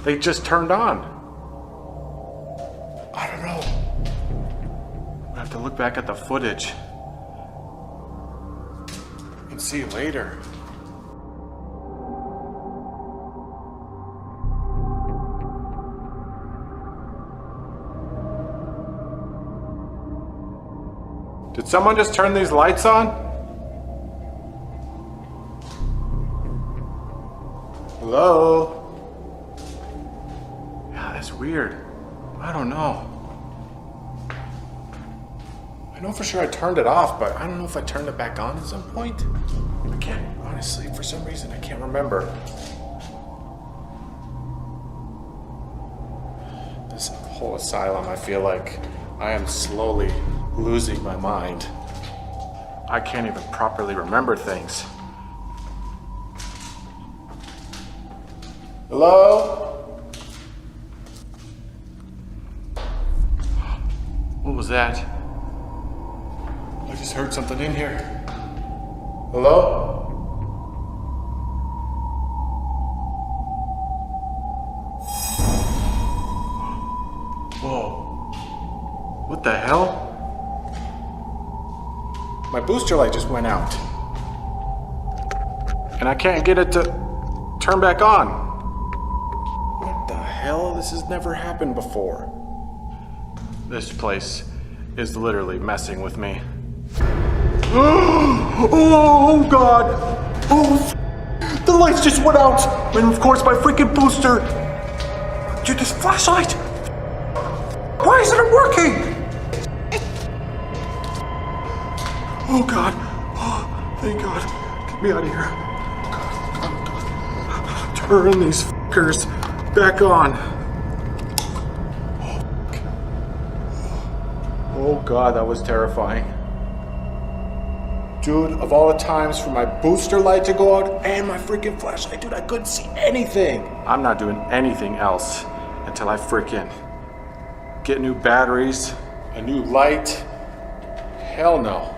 they just turned on. I don't know. I have to look back at the footage and see later. Did someone just turn these lights on? Hello? Yeah, that's weird. I don't know. I know for sure I turned it off, but I don't know if I turned it back on at some point. I can't, honestly, for some reason, I can't remember. This whole asylum, I feel like I am slowly losing my mind. I can't even properly remember things. Hello? What was that? I just heard something in here. Hello? Whoa. What the hell? My booster light just went out. And I can't get it to turn back on. What the hell? This has never happened before. This place is literally messing with me. Oh God! Oh, the lights just went out! And of course my freaking booster! Dude, this flashlight! Why isn't it working? Oh God! Oh, thank God! Get me out of here! God. Turn these fuckers back on! Oh God, that was terrifying. Dude, of all the times for my booster light to go out and my freaking flashlight, dude, I couldn't see anything. I'm not doing anything else until I freaking get new batteries, a new light. Hell no.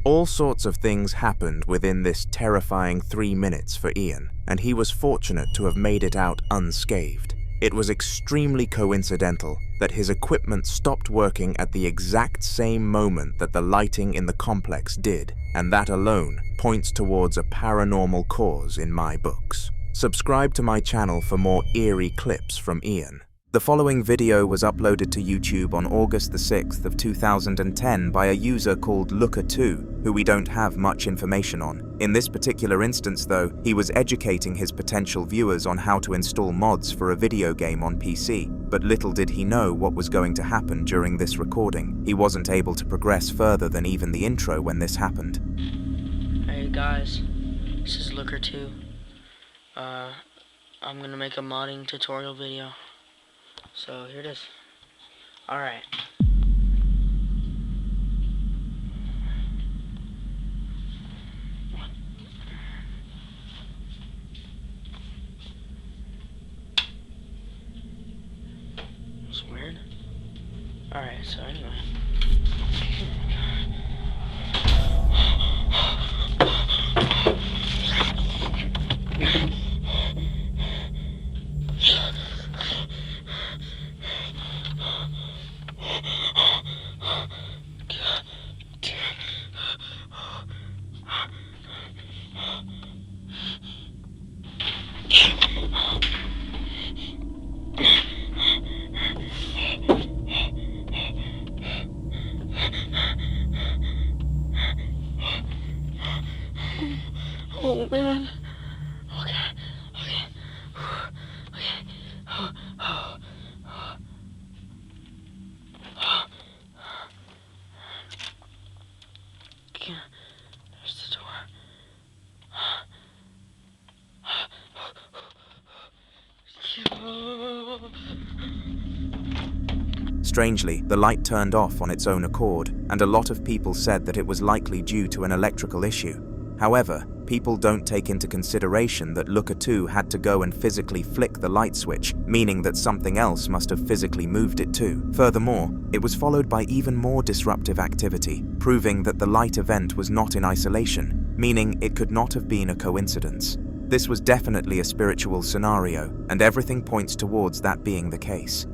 All sorts of things happened within this terrifying 3 minutes for Ian, and he was fortunate to have made it out unscathed. It was extremely coincidental that his equipment stopped working at the exact same moment that the lighting in the complex did, and that alone points towards a paranormal cause in my books. Subscribe to my channel for more eerie clips from Ian. The following video was uploaded to YouTube on August the 6th of 2010 by a user called Looker2, who we don't have much information on. In this particular instance though, he was educating his potential viewers on how to install mods for a video game on PC, but little did he know what was going to happen during this recording. He wasn't able to progress further than even the intro when this happened. Hey guys, this is Looker2. I'm gonna make a modding tutorial video. So here it is. Alright. It's weird. Alright, so anyway. Oh man. Okay. There's the door. Strangely, the light turned off on its own accord, and a lot of people said that it was likely due to an electrical issue. However, people don't take into consideration that Looker2 had to go and physically flick the light switch, meaning that something else must have physically moved it too. Furthermore, it was followed by even more disruptive activity, proving that the light event was not in isolation, meaning it could not have been a coincidence. This was definitely a spiritual scenario, and everything points towards that being the case.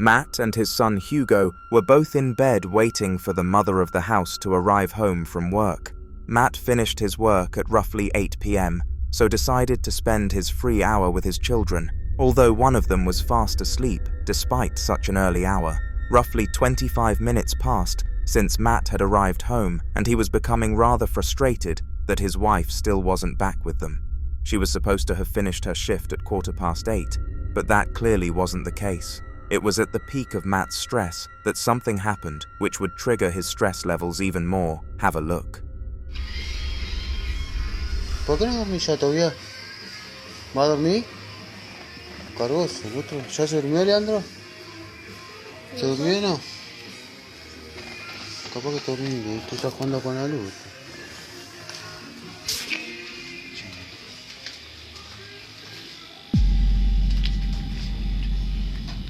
Matt and his son Hugo were both in bed waiting for the mother of the house to arrive home from work. Matt finished his work at roughly 8 p.m, so decided to spend his free hour with his children, although one of them was fast asleep despite such an early hour. Roughly 25 minutes passed since Matt had arrived home, and he was becoming rather frustrated that his wife still wasn't back with them. She was supposed to have finished her shift at 8:15, but that clearly wasn't the case. It was at the peak of Matt's stress that something happened which would trigger his stress levels even more. Have a look. ¿Por qué no dormí ya todavía? ¿Va a dormir? Cargoso, otro. ¿Ya se durmió, Leandro? ¿Se durmió o no? Capaz que está durmiendo, tú estás jugando con la luz.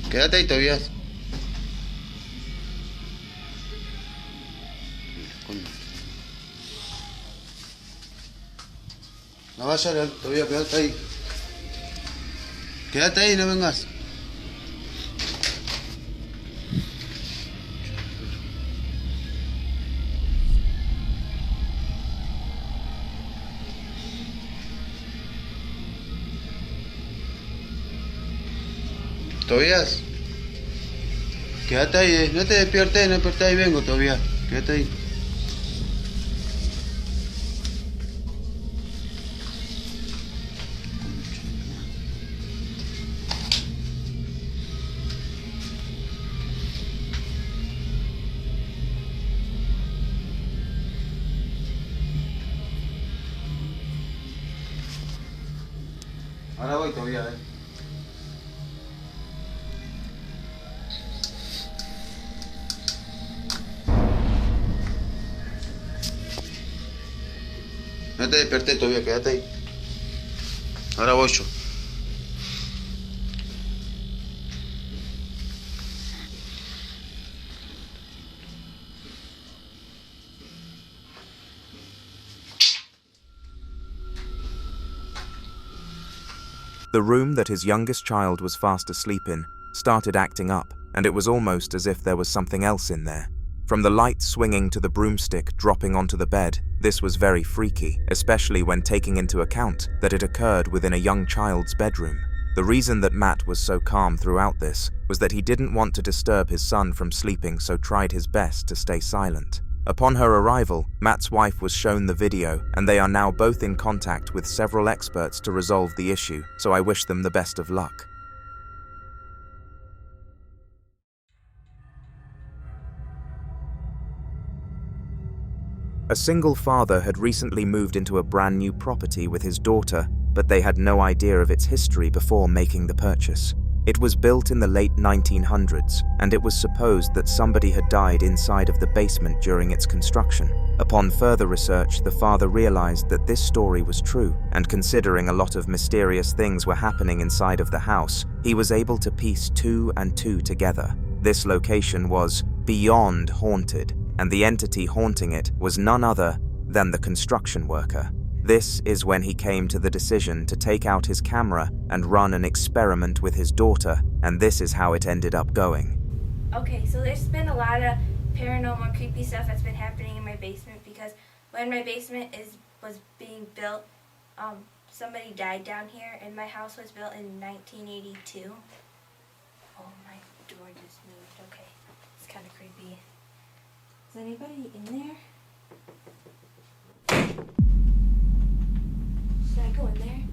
Quédate ahí, Tobias. No vayas, Tobias, quédate ahí. Quédate ahí, no vengas. Tobias, quédate ahí, no te despiertes, ahí vengo, Tobias, quédate ahí. Ahora voy, Tobias, No te desperté todavía, quédate ahí. Ahora voy yo. The room that his youngest child was fast asleep in started acting up, and it was almost as if there was something else in there. From the light swinging to the broomstick dropping onto the bed, this was very freaky, especially when taking into account that it occurred within a young child's bedroom. The reason that Matt was so calm throughout this was that he didn't want to disturb his son from sleeping, so tried his best to stay silent. Upon her arrival, Matt's wife was shown the video, and they are now both in contact with several experts to resolve the issue, so I wish them the best of luck. A single father had recently moved into a brand new property with his daughter, but they had no idea of its history before making the purchase. It was built in the late 1900s, and it was supposed that somebody had died inside of the basement during its construction. Upon further research, the father realized that this story was true, and considering a lot of mysterious things were happening inside of the house, he was able to piece 2 and 2 together. This location was beyond haunted, and the entity haunting it was none other than the construction worker. This is when he came to the decision to take out his camera and run an experiment with his daughter, and this is how it ended up going. Okay, so there's been a lot of paranormal, creepy stuff that's been happening in my basement because when my basement was being built, somebody died down here, and my house was built in 1982. Oh, my door just moved. Okay, it's kind of creepy. Is anybody in there? Should I go in there?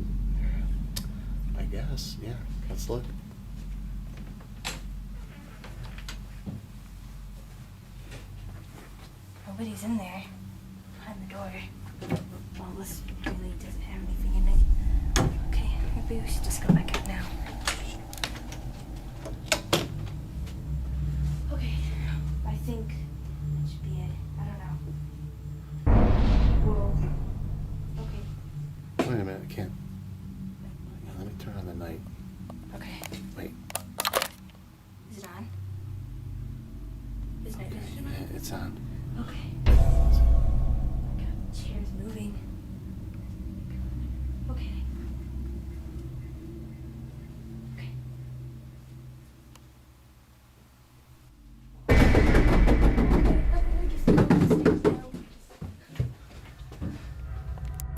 I guess, yeah. Let's look. Nobody's in there. Behind the door. Well, this really doesn't have anything in it. Okay, maybe we should just go back out now. Okay, I think that should be it. I don't know. Whoa. Okay. Wait a minute, I can't. Hang on, let me turn on the night. Okay. Wait. Is it on? Is night vision on? Yeah, it's on. Okay. Oh my god, the chair's moving. Okay.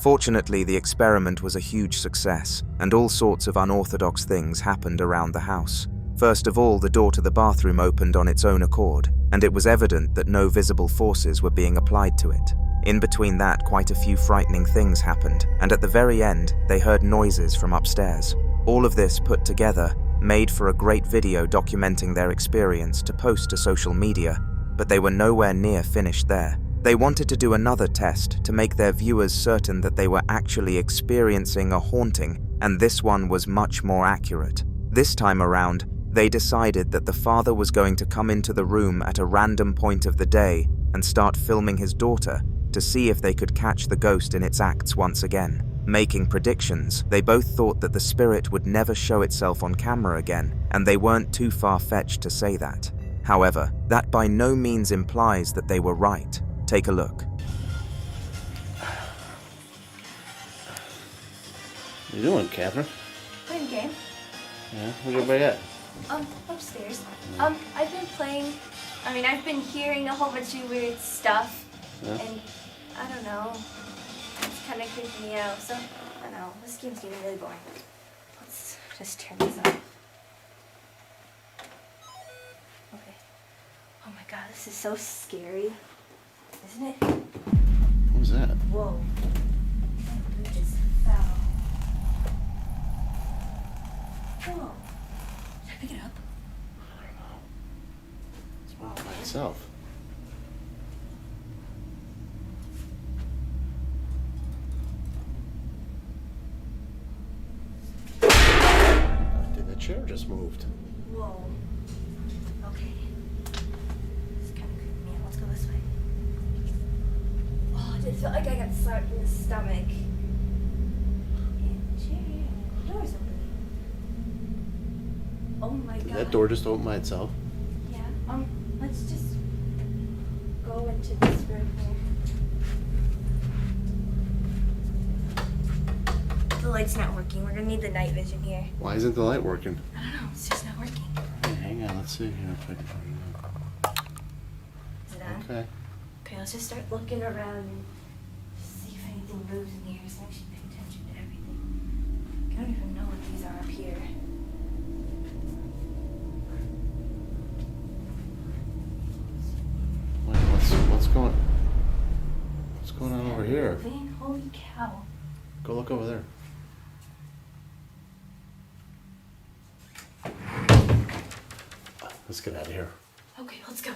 Fortunately, the experiment was a huge success, and all sorts of unorthodox things happened around the house. First of all, the door to the bathroom opened on its own accord, and it was evident that no visible forces were being applied to it. In between that, quite a few frightening things happened, and at the very end, they heard noises from upstairs. All of this put together made for a great video documenting their experience to post to social media, but they were nowhere near finished there. They wanted to do another test to make their viewers certain that they were actually experiencing a haunting, and this one was much more accurate. This time around, they decided that the father was going to come into the room at a random point of the day and start filming his daughter to see if they could catch the ghost in its acts once again. Making predictions, they both thought that the spirit would never show itself on camera again, and they weren't too far-fetched to say that. However, that by no means implies that they were right. Take a look. What are you doing, Catherine? Playing a game. Yeah, where's everybody at? Upstairs. I've been playing, I've been hearing a whole bunch of weird stuff, Yeah. and I don't know, it's kind of creeping me out, so, I don't know, this game's getting really boring. Let's just turn this off. Okay. Oh my god, this is so scary, isn't it? What was that? Whoa. It just fell. Whoa. Should I pick it up? It's walking by itself. The chair just moved. Whoa. Okay. It's kind of creeping me out. Let's go this way. Oh, I just felt like I got slapped in the stomach. And chair. The door's opening. Oh my Did god. that door just open by itself? Yeah. Let's just go into this room here. The light's not working. We're gonna need the night vision here. Why isn't the light working? I don't know. It's just not working. Hey, hang on, let's see here if I can. Is it on? Okay. Okay, let's just start looking around and see if anything moves in here. So I should pay attention to everything. I don't even know what these are up here. Wait, what's going on over here? Moving? Holy cow. Go look over there. Let's get out of here. Okay, let's go.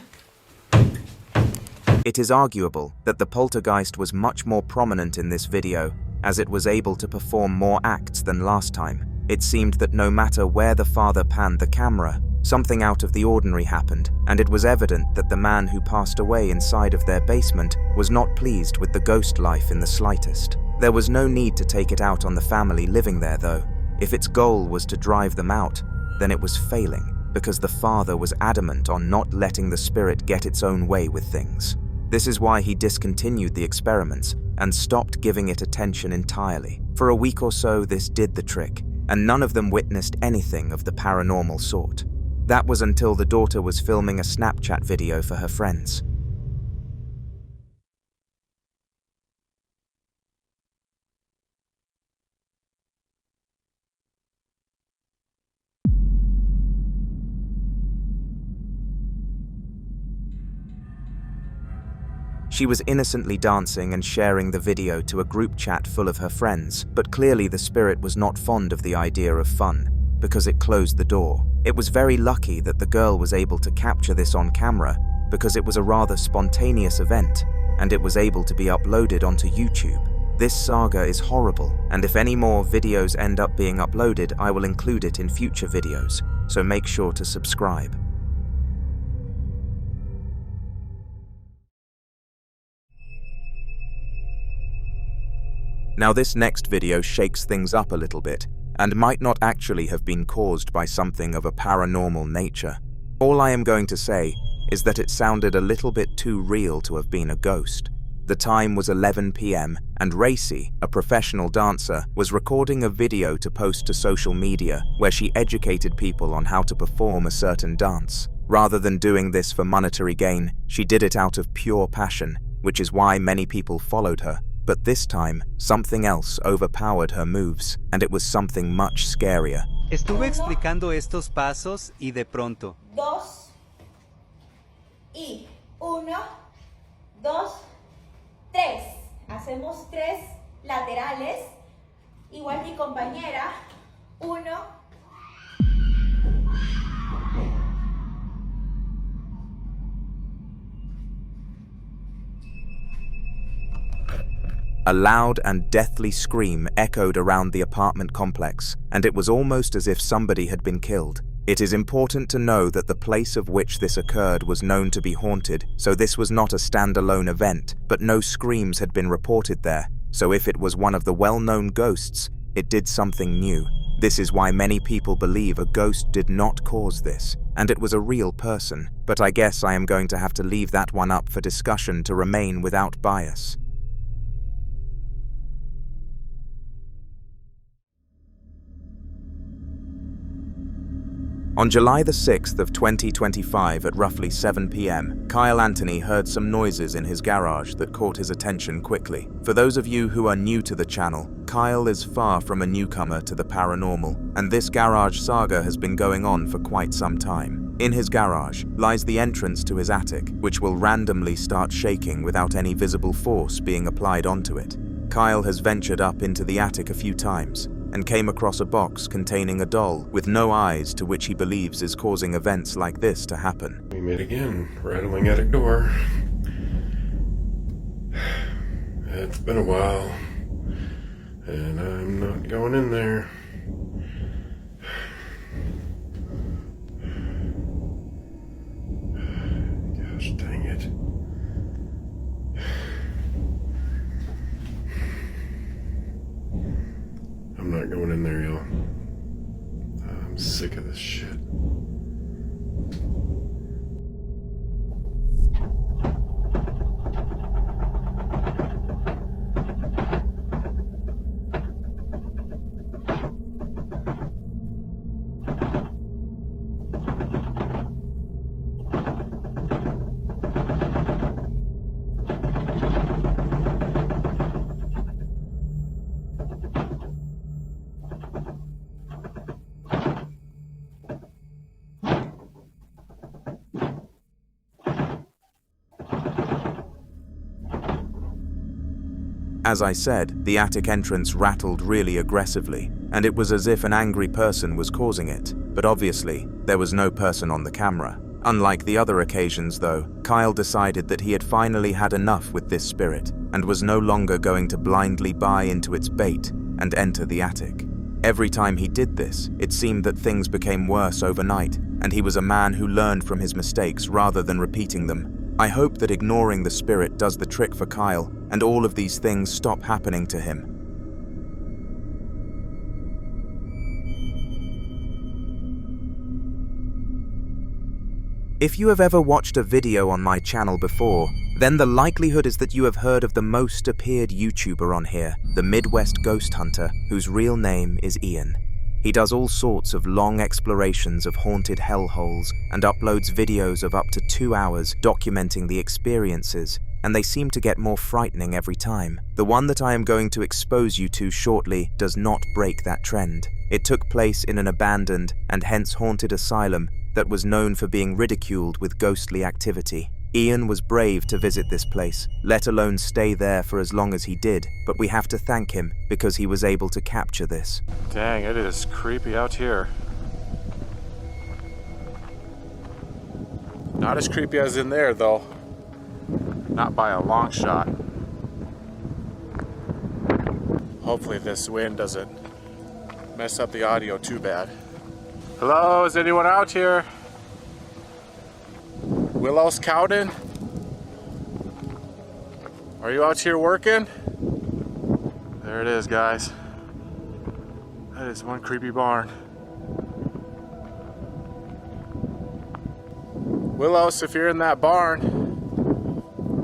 It is arguable that the poltergeist was much more prominent in this video, as it was able to perform more acts than last time. It seemed that no matter where the father panned the camera, something out of the ordinary happened, and it was evident that the man who passed away inside of their basement was not pleased with the ghost life in the slightest. There was no need to take it out on the family living there though. If its goal was to drive them out, then it was failing, because the father was adamant on not letting the spirit get its own way with things. This is why he discontinued the experiments and stopped giving it attention entirely. For a week or so this did the trick, and none of them witnessed anything of the paranormal sort. That was until the daughter was filming a Snapchat video for her friends. She was innocently dancing and sharing the video to a group chat full of her friends, but clearly the spirit was not fond of the idea of fun, because it closed the door. It was very lucky that the girl was able to capture this on camera, because it was a rather spontaneous event, and it was able to be uploaded onto YouTube. This saga is horrible, and if any more videos end up being uploaded, I will include it in future videos, so make sure to subscribe. Now this next video shakes things up a little bit, and might not actually have been caused by something of a paranormal nature. All I am going to say is that it sounded a little bit too real to have been a ghost. The time was 11 p.m. and Racy, a professional dancer, was recording a video to post to social media where she educated people on how to perform a certain dance. Rather than doing this for monetary gain, she did it out of pure passion, which is why many people followed her. But this time, something else overpowered her moves, and it was something much scarier. Estuve explicando estos pasos y de pronto. 2 y 1, 2, 3. Hacemos 3 laterales. Igual mi compañera. 1. A loud and deathly scream echoed around the apartment complex, and it was almost as if somebody had been killed. It is important to know that the place of which this occurred was known to be haunted, so this was not a standalone event, but no screams had been reported there, so if it was one of the well-known ghosts, it did something new. This is why many people believe a ghost did not cause this, and it was a real person, but I guess I am going to have to leave that one up for discussion to remain without bias. On July the 6th of 2025 at roughly 7 p.m, Kyle Anthony heard some noises in his garage that caught his attention quickly. For those of you who are new to the channel, Kyle is far from a newcomer to the paranormal, and this garage saga has been going on for quite some time. In his garage lies the entrance to his attic, which will randomly start shaking without any visible force being applied onto it. Kyle has ventured up into the attic a few times, and came across a box containing a doll with no eyes to which he believes is causing events like this to happen. We meet again, rattling attic door. It's been a while, and I'm not going in there. Gosh dang it. I'm not going in there, y'all. I'm sick of this shit. As I said, the attic entrance rattled really aggressively, and it was as if an angry person was causing it, but obviously, there was no person on the camera. Unlike the other occasions, though, Kyle decided that he had finally had enough with this spirit and was no longer going to blindly buy into its bait and enter the attic. Every time he did this, it seemed that things became worse overnight, and he was a man who learned from his mistakes rather than repeating them. I hope that ignoring the spirit does the trick for Kyle, and all of these things stop happening to him. If you have ever watched a video on my channel before, then the likelihood is that you have heard of the most appeared YouTuber on here, the Midwest Ghost Hunter, whose real name is Ian. He does all sorts of long explorations of haunted hellholes and uploads videos of up to 2 hours documenting the experiences, and they seem to get more frightening every time. The one that I am going to expose you to shortly does not break that trend. It took place in an abandoned and hence haunted asylum that was known for being ridiculed with ghostly activity. Ian was brave to visit this place, let alone stay there for as long as he did, but we have to thank him because he was able to capture this. Dang, it is creepy out here. Not as creepy as in there, though. Not by a long shot. Hopefully this wind doesn't mess up the audio too bad. Hello, is anyone out here? Willow scouting? Are you out here working? There it is, guys. That is one creepy barn. Willows, if you're in that barn,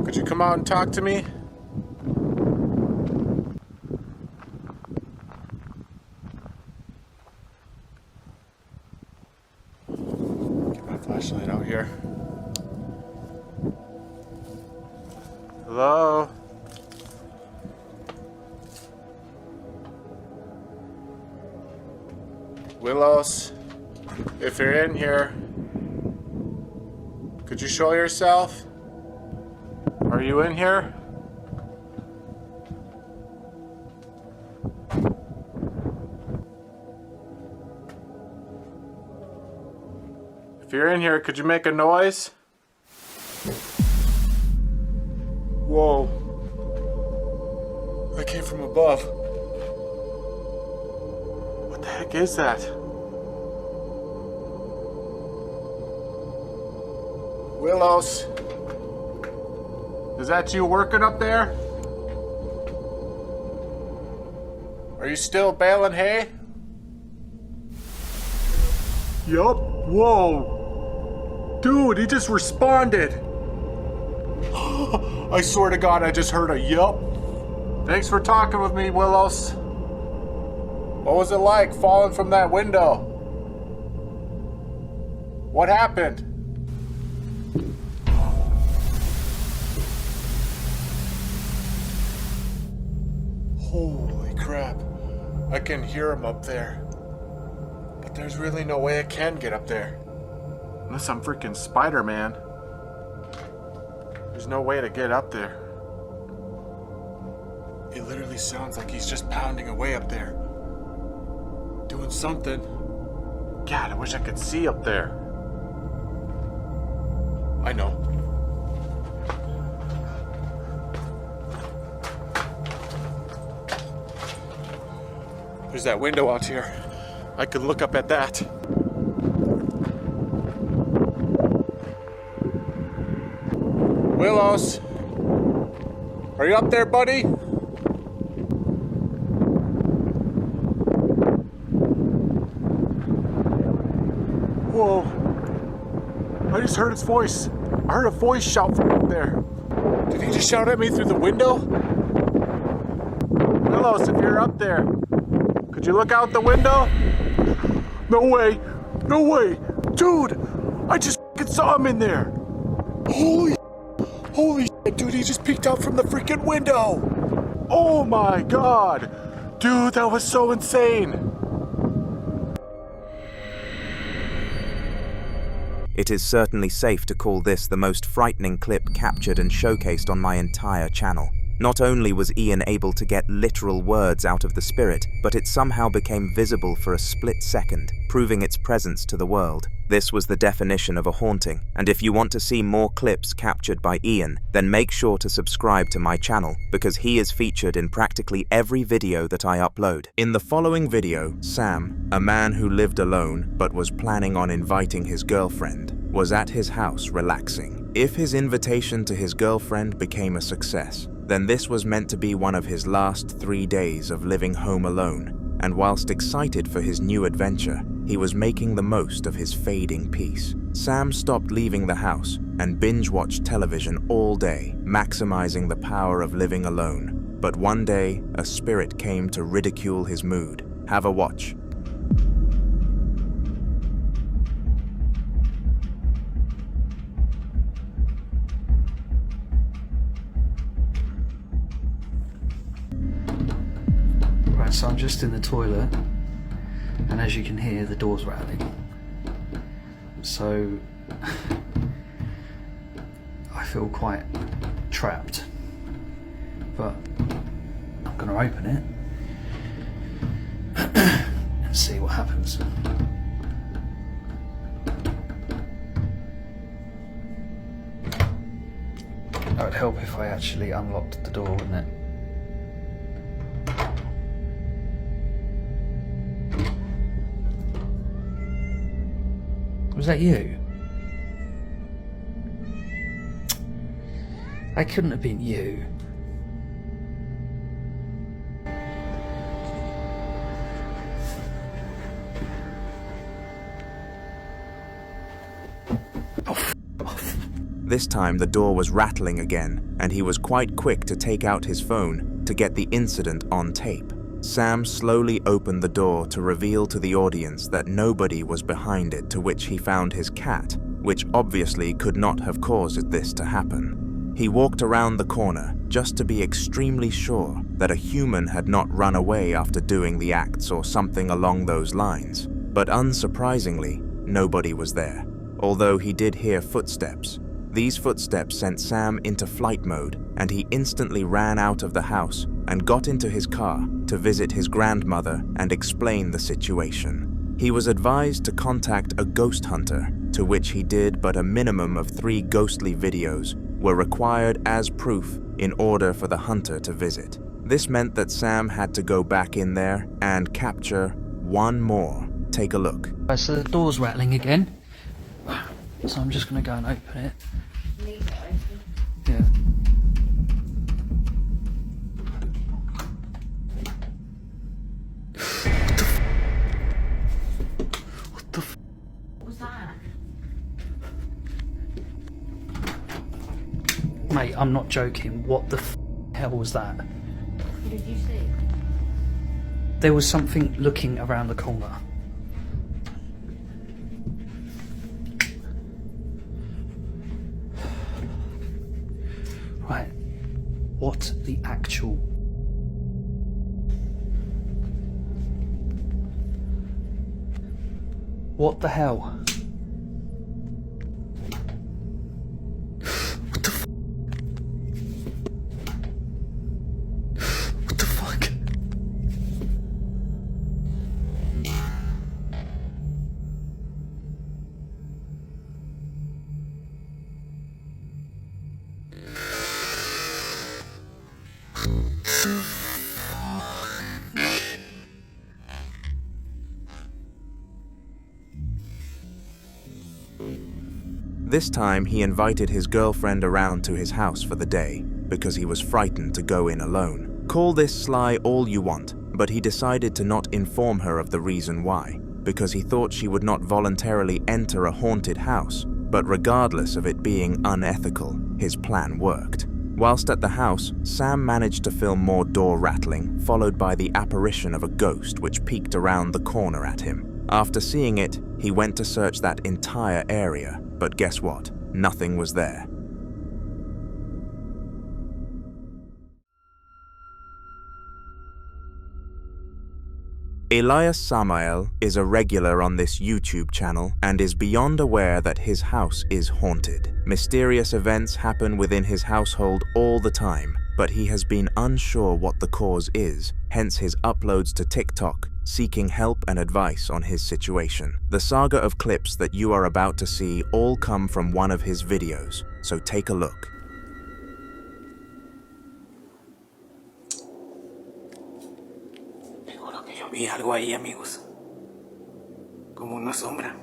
could you come out and talk to me? Get my flashlight out here. Hello? Willows, if you're in here, could you show yourself? Are you in here? If you're in here, could you make a noise? Whoa. That came from above. What the heck is that? Willows. Is that you working up there? Are you still baling hay? Yup. Whoa. Dude, he just responded. I swear to God, I just heard a yup. Thanks for talking with me, Willows. What was it like falling from that window? What happened? Holy crap. I can hear him up there. But there's really no way I can get up there. Unless I'm freaking Spider-Man. There's no way to get up there. It literally sounds like he's just pounding away up there. Doing something. God, I wish I could see up there. I know. There's that window out here. I could look up at that. Willows, are you up there, buddy? Whoa, I just heard his voice. I heard a voice shout from up there. Did he just shout at me through the window? Willows, if you're up there, could you look out the window? No way, no way. Dude, I just saw him in there. Holy shit, dude, he just peeked out from the freaking window. Oh my God. Dude, that was so insane. It is certainly safe to call this the most frightening clip captured and showcased on my entire channel. Not only was Ian able to get literal words out of the spirit, but it somehow became visible for a split second, proving its presence to the world. This was the definition of a haunting, and if you want to see more clips captured by Ian, then make sure to subscribe to my channel, because he is featured in practically every video that I upload. In the following video, Sam, a man who lived alone but was planning on inviting his girlfriend, was at his house relaxing. If his invitation to his girlfriend became a success, then this was meant to be one of his last 3 days of living home alone, and whilst excited for his new adventure, he was making the most of his fading peace. Sam stopped leaving the house and binge-watched television all day, maximizing the power of living alone. But one day, a spirit came to ridicule his mood. Have a watch. Right, so I'm just in the toilet, and as you can hear, the door's rattling. So I feel quite trapped, but I'm gonna open it and see what happens. That would help if I actually unlocked the door, wouldn't it? Was that you? That couldn't have been you. This time the door was rattling again, and he was quite quick to take out his phone to get the incident on tape. Sam slowly opened the door to reveal to the audience that nobody was behind it, to which he found his cat, which obviously could not have caused this to happen. He walked around the corner just to be extremely sure that a human had not run away after doing the acts or something along those lines. But unsurprisingly, nobody was there, although he did hear footsteps. These footsteps sent Sam into flight mode, and he instantly ran out of the house and got into his car to visit his grandmother and explain the situation. He was advised to contact a ghost hunter, to which he did, but a minimum of 3 ghostly videos were required as proof in order for the hunter to visit. This meant that Sam had to go back in there and capture one more. Take a look. Right, so the door's rattling again, so I'm just going to go and open it. Yeah. What the f? What was that? Mate, I'm not joking. What the hell was that? What did you see? There was something looking around the corner. Right. What the actual... What the hell? What the f... What the fuck? This time, he invited his girlfriend around to his house for the day because he was frightened to go in alone. Call this sly all you want, but he decided to not inform her of the reason why, because he thought she would not voluntarily enter a haunted house. But regardless of it being unethical, his plan worked. Whilst at the house, Sam managed to film more door rattling, followed by the apparition of a ghost which peeked around the corner at him. After seeing it, he went to search that entire area, but guess what? Nothing was there. Elias Samael is a regular on this YouTube channel and is beyond aware that his house is haunted. Mysterious events happen within his household all the time, but he has been unsure what the cause is, hence his uploads to TikTok, seeking help and advice on his situation. The saga of clips that you are about to see all come from one of his videos, so take a look. Seguro que yo vi algo ahí, amigos. Como una sombra.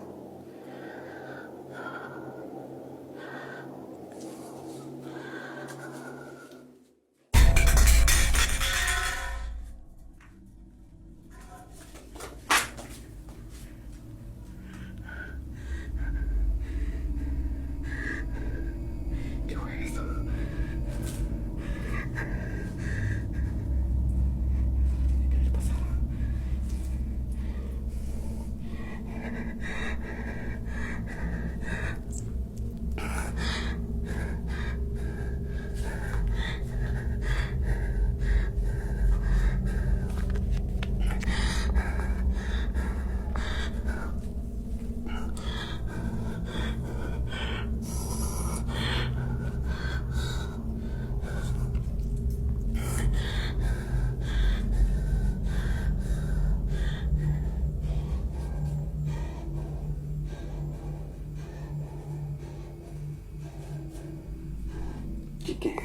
Chique.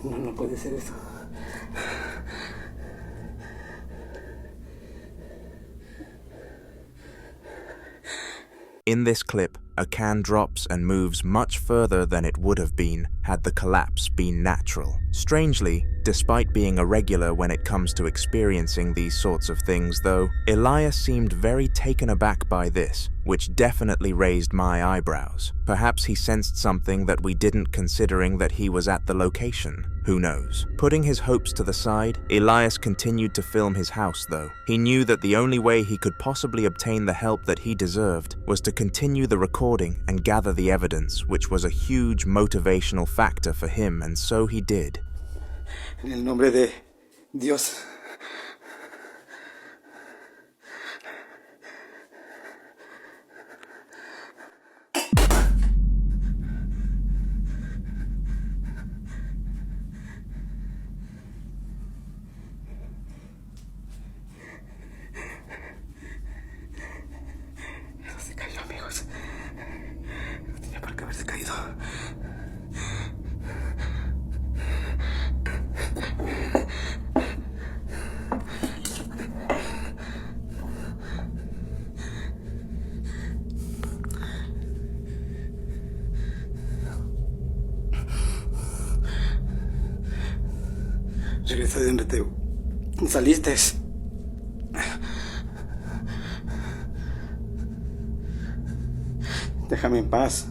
No, no puede ser eso. In this clip, a can drops and moves much further than it would have been had the collapse been natural. Strangely, despite being a regular when it comes to experiencing these sorts of things though, Elias seemed very taken aback by this, which definitely raised my eyebrows. Perhaps he sensed something that we didn't, considering that he was at the location. Who knows? Putting his hopes to the side, Elias continued to film his house though. He knew that the only way he could possibly obtain the help that he deserved was to continue the recording and gather the evidence, which was a huge motivational factor for him, and so he did. En el nombre de Dios. Se cayó, amigos. No tenía por qué haberse caído. Regresa de donde te saliste. Déjame en paz.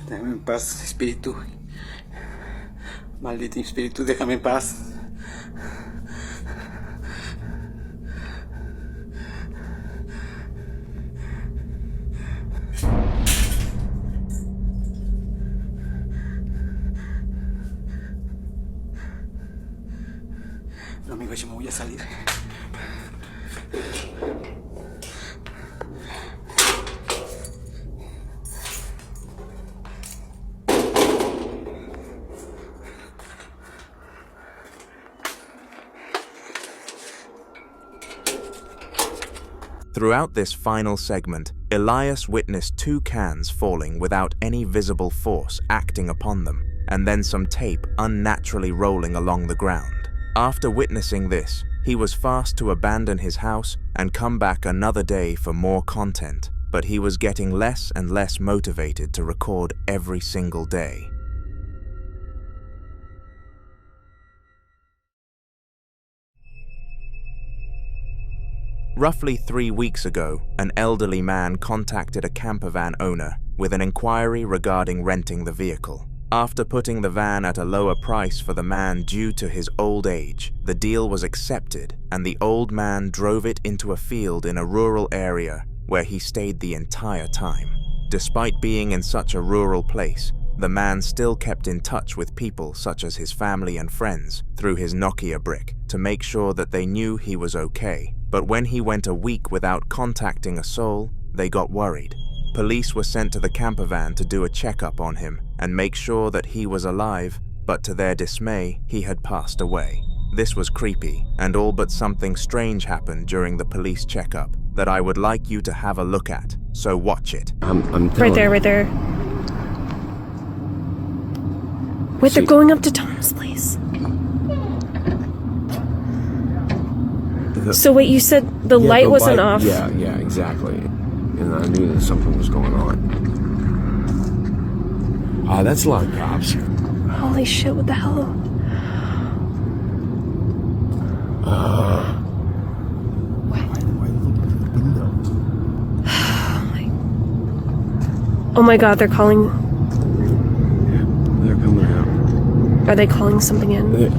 Déjame en paz, espíritu. Maldito espíritu, déjame en paz. No, amigo, yo me voy a salir. Throughout this final segment, Elias witnessed 2 cans falling without any visible force acting upon them, and then some tape unnaturally rolling along the ground. After witnessing this, he was fast to abandon his house and come back another day for more content, but he was getting less and less motivated to record every single day. Roughly 3 weeks ago, an elderly man contacted a campervan owner with an inquiry regarding renting the vehicle. After putting the van at a lower price for the man due to his old age, the deal was accepted and the old man drove it into a field in a rural area where he stayed the entire time. Despite being in such a rural place, the man still kept in touch with people such as his family and friends through his Nokia brick to make sure that they knew he was okay. But when he went a week without contacting a soul, they got worried. Police were sent to the camper van to do a checkup on him and make sure that he was alive, but to their dismay, he had passed away. This was creepy, and all but something strange happened during the police checkup that I would like you to have a look at, so watch it. I'm right there, right there. Wait, they're going up to Tom's place. So wait, you said the light wasn't off? Yeah, exactly. And I knew that something was going on. That's a lot of cops. Holy shit, what the hell? Oh my god, they're calling. They're coming out. Are they calling something in? They're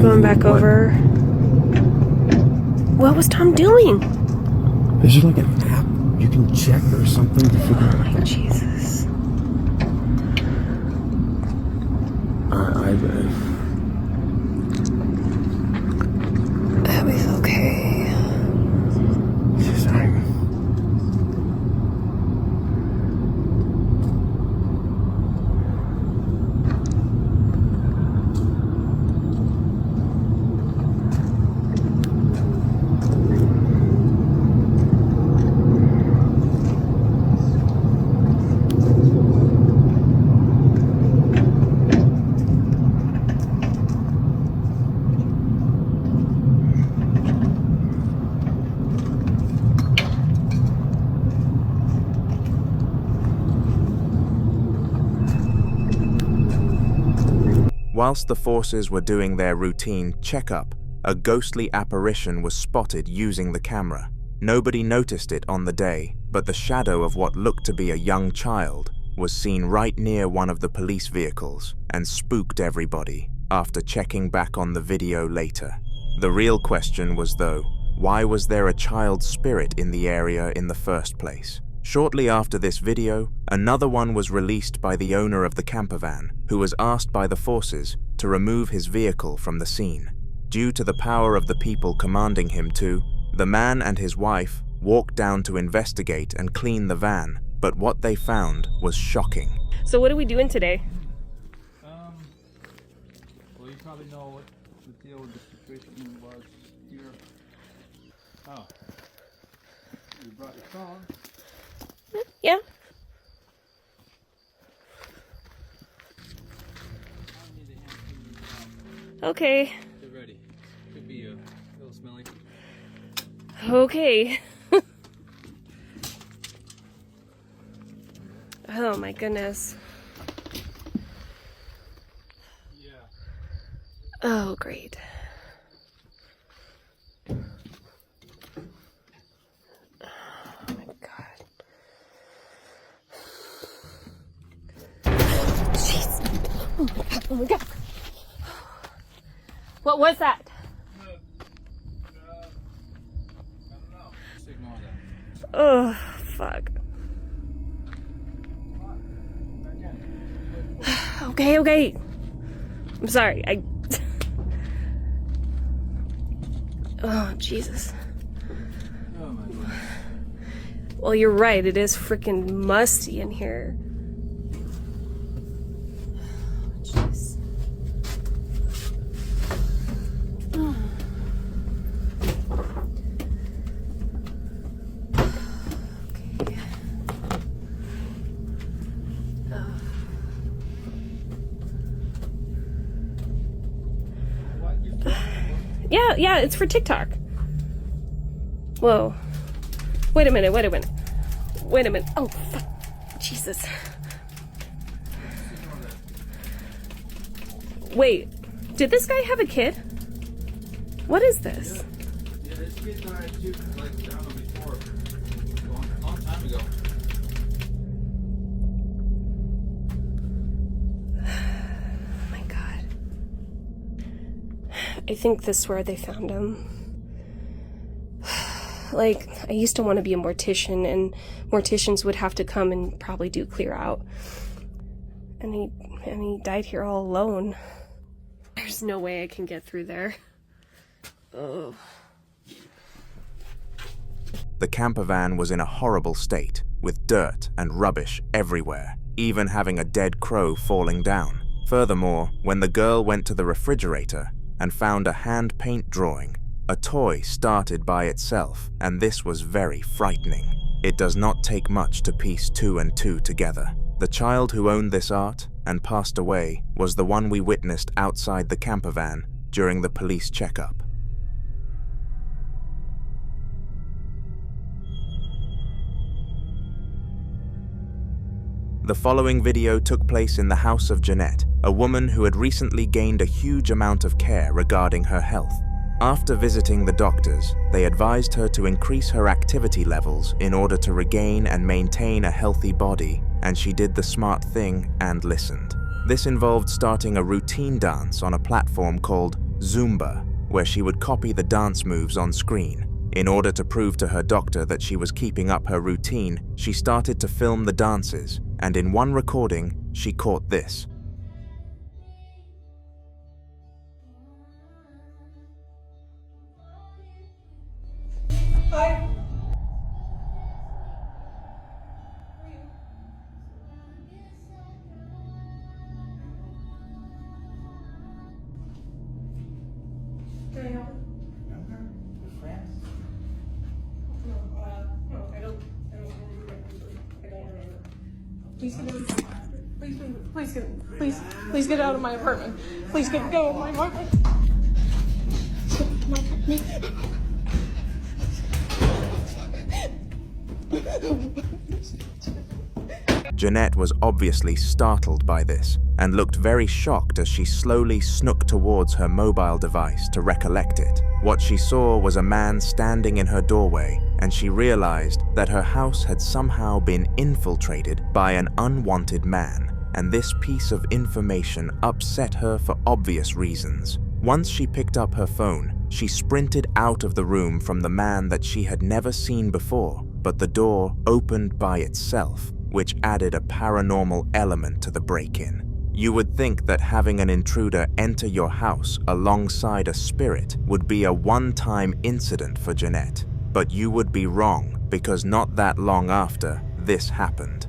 going back over. What was Tom doing? Is there like an app you can check or something to figure out? Oh my Jesus. Abby's okay. Whilst the forces were doing their routine checkup, a ghostly apparition was spotted using the camera. Nobody noticed it on the day, but the shadow of what looked to be a young child was seen right near one of the police vehicles and spooked everybody after checking back on the video later. The real question was though, why was there a child spirit in the area in the first place? Shortly after this video, another one was released by the owner of the campervan, who was asked by the forces to remove his vehicle from the scene. Due to the power of the people commanding him to, the man and his wife walked down to investigate and clean the van, but what they found was shocking. So what are we doing today? Well, you probably know what the deal with the situation was here. Oh. You brought your phone. Yeah. Okay. Get ready. Could be a little smelly. Okay. Oh my goodness. Yeah. Oh, great. Oh my god. What was that? Oh, fuck. Okay. I'm sorry. Oh, Jesus. Oh my god. Well, you're right. It is freaking musty in here. Jeez. Oh. Okay. Yeah, it's for TikTok. Whoa. Wait a minute. Oh, fuck. Jesus. Wait, did this guy have a kid? What is this? Yeah, this kid died too, like, I don't know, before. A long time ago. I think this is where they found him. Like, I used to want to be a mortician, and morticians would have to come and probably do clear out. And he died here all alone. There's no way I can get through there. Oh. The camper van was in a horrible state, with dirt and rubbish everywhere, even having a dead crow falling down. Furthermore, when the girl went to the refrigerator and found a hand paint drawing, a toy started by itself, and this was very frightening. It does not take much to piece 2 and 2 together. The child who owned this art and passed away was the one we witnessed outside the camper van during the police checkup. The following video took place in the house of Jeanette, a woman who had recently gained a huge amount of care regarding her health. After visiting the doctors, they advised her to increase her activity levels in order to regain and maintain a healthy body, and she did the smart thing and listened. This involved starting a routine dance on a platform called Zumba, where she would copy the dance moves on screen. In order to prove to her doctor that she was keeping up her routine, she started to film the dances, and in one recording, she caught this. Hi. Can I help? With friends? No, I don't remember. Please get out of my apartment. Please go out of my apartment. Jeanette was obviously startled by this and looked very shocked as she slowly snooked towards her mobile device to recollect it. What she saw was a man standing in her doorway, and she realized that her house had somehow been infiltrated by an unwanted man, and this piece of information upset her for obvious reasons. Once she picked up her phone, she sprinted out of the room from the man that she had never seen before, but the door opened by itself, which added a paranormal element to the break-in. You would think that having an intruder enter your house alongside a spirit would be a one-time incident for Jeanette, but you would be wrong, because not that long after, this happened.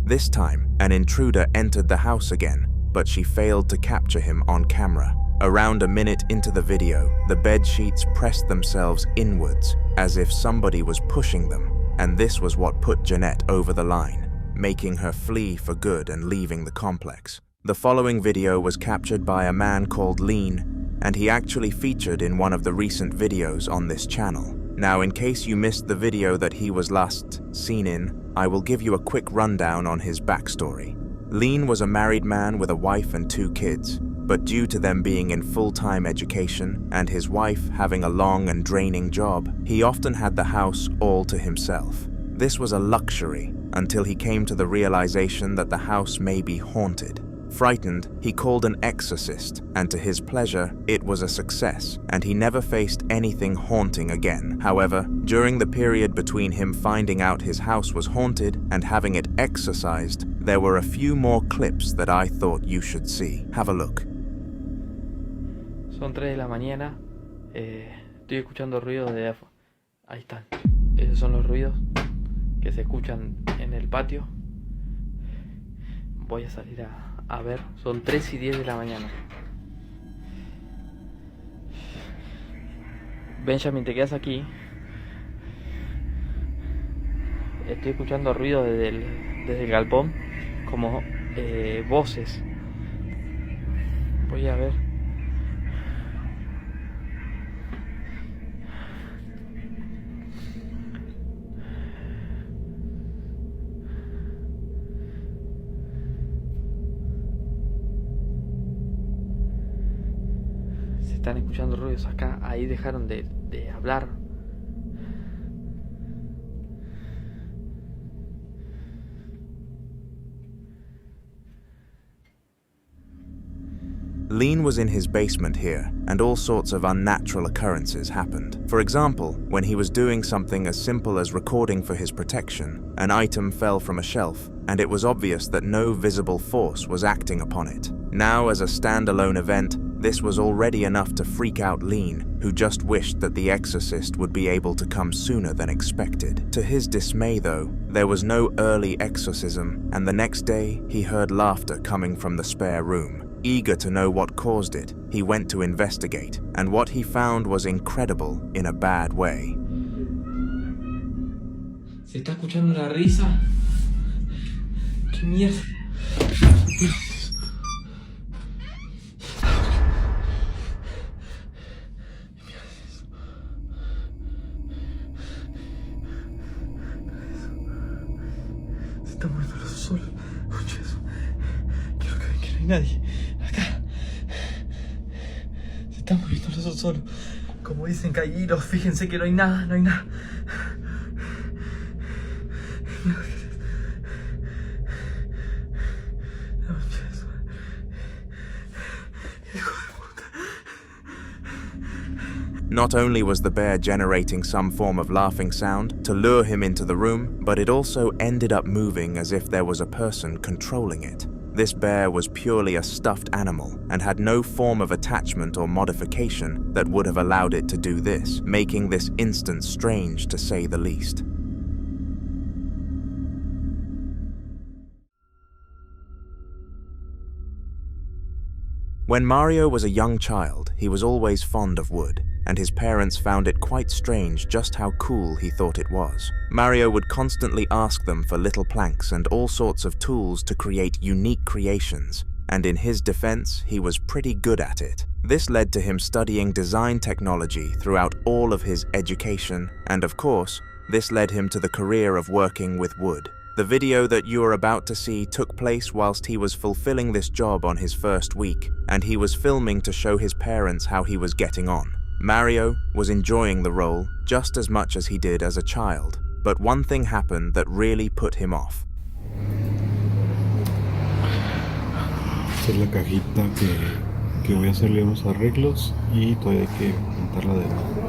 This time, an intruder entered the house again, but she failed to capture him on camera. Around a minute into the video, the bed sheets pressed themselves inwards, as if somebody was pushing them, and this was what put Jeanette over the line, making her flee for good and leaving the complex. The following video was captured by a man called Lean, and he actually featured in one of the recent videos on this channel. Now, in case you missed the video that he was last seen in, I will give you a quick rundown on his backstory. Lean was a married man with a wife and 2 kids, but due to them being in full-time education and his wife having a long and draining job, he often had the house all to himself. This was a luxury until he came to the realization that the house may be haunted. Frightened, he called an exorcist, and to his pleasure, it was a success, and he never faced anything haunting again. However, during the period between him finding out his house was haunted and having it exorcised, there were a few more clips that I thought you should see. Have a look. Son 3 de la mañana, estoy escuchando ruidos de... Ahí están, esos son los ruidos que se escuchan en el patio. Voy a salir a ver, son 3:10 de la mañana. Benjamin, te quedas aquí. Estoy escuchando ruidos desde el galpón, como voces. Voy a ver. Están escuchando ruidos acá, ahí dejaron de hablar. Lean was in his basement here, and all sorts of unnatural occurrences happened. For example, when he was doing something as simple as recording for his protection, an item fell from a shelf, and it was obvious that no visible force was acting upon it. Now, as a standalone event, this was already enough to freak out Lean, who just wished that the exorcist would be able to come sooner than expected. To his dismay, though, there was no early exorcism, and the next day he heard laughter coming from the spare room. Eager to know what caused it, he went to investigate, and what he found was incredible in a bad way. ¿Se está escuchando la risa? ¿Qué mierda? Se está muriendo el sol. Escucha eso. Quiero que vean que no hay nadie. Acá. Se está muriendo el sol solo. Como dicen caídos, fíjense que no hay nada, no hay nada. Not only was the bear generating some form of laughing sound to lure him into the room, but it also ended up moving as if there was a person controlling it. This bear was purely a stuffed animal and had no form of attachment or modification that would have allowed it to do this, making this instance strange to say the least. When Mario was a young child, he was always fond of wood, and his parents found it quite strange just how cool he thought it was. Mario would constantly ask them for little planks and all sorts of tools to create unique creations, and in his defense, he was pretty good at it. This led to him studying design technology throughout all of his education, and of course, this led him to the career of working with wood. The video that you are about to see took place whilst he was fulfilling this job on his first week, and he was filming to show his parents how he was getting on. Mario was enjoying the role just as much as he did as a child, but one thing happened that really put him off. Esta es la cajita que voy a hacerle unos arreglos y todavía hay que pintarla de nuevo.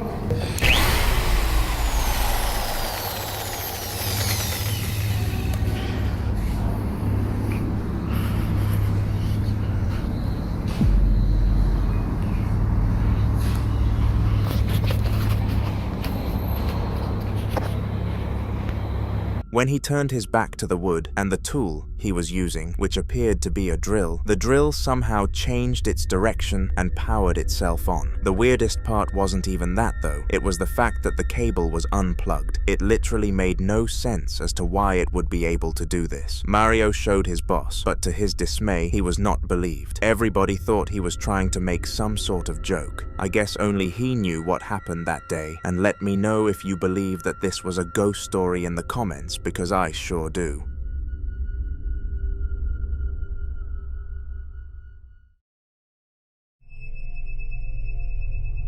When he turned his back to the wood and the tool he was using, which appeared to be a drill, the drill somehow changed its direction and powered itself on. The weirdest part wasn't even that though, it was the fact that the cable was unplugged. It literally made no sense as to why it would be able to do this. Mario showed his boss, but to his dismay, he was not believed. Everybody thought he was trying to make some sort of joke. I guess only he knew what happened that day, and let me know if you believe that this was a ghost story in the comments, because I sure do.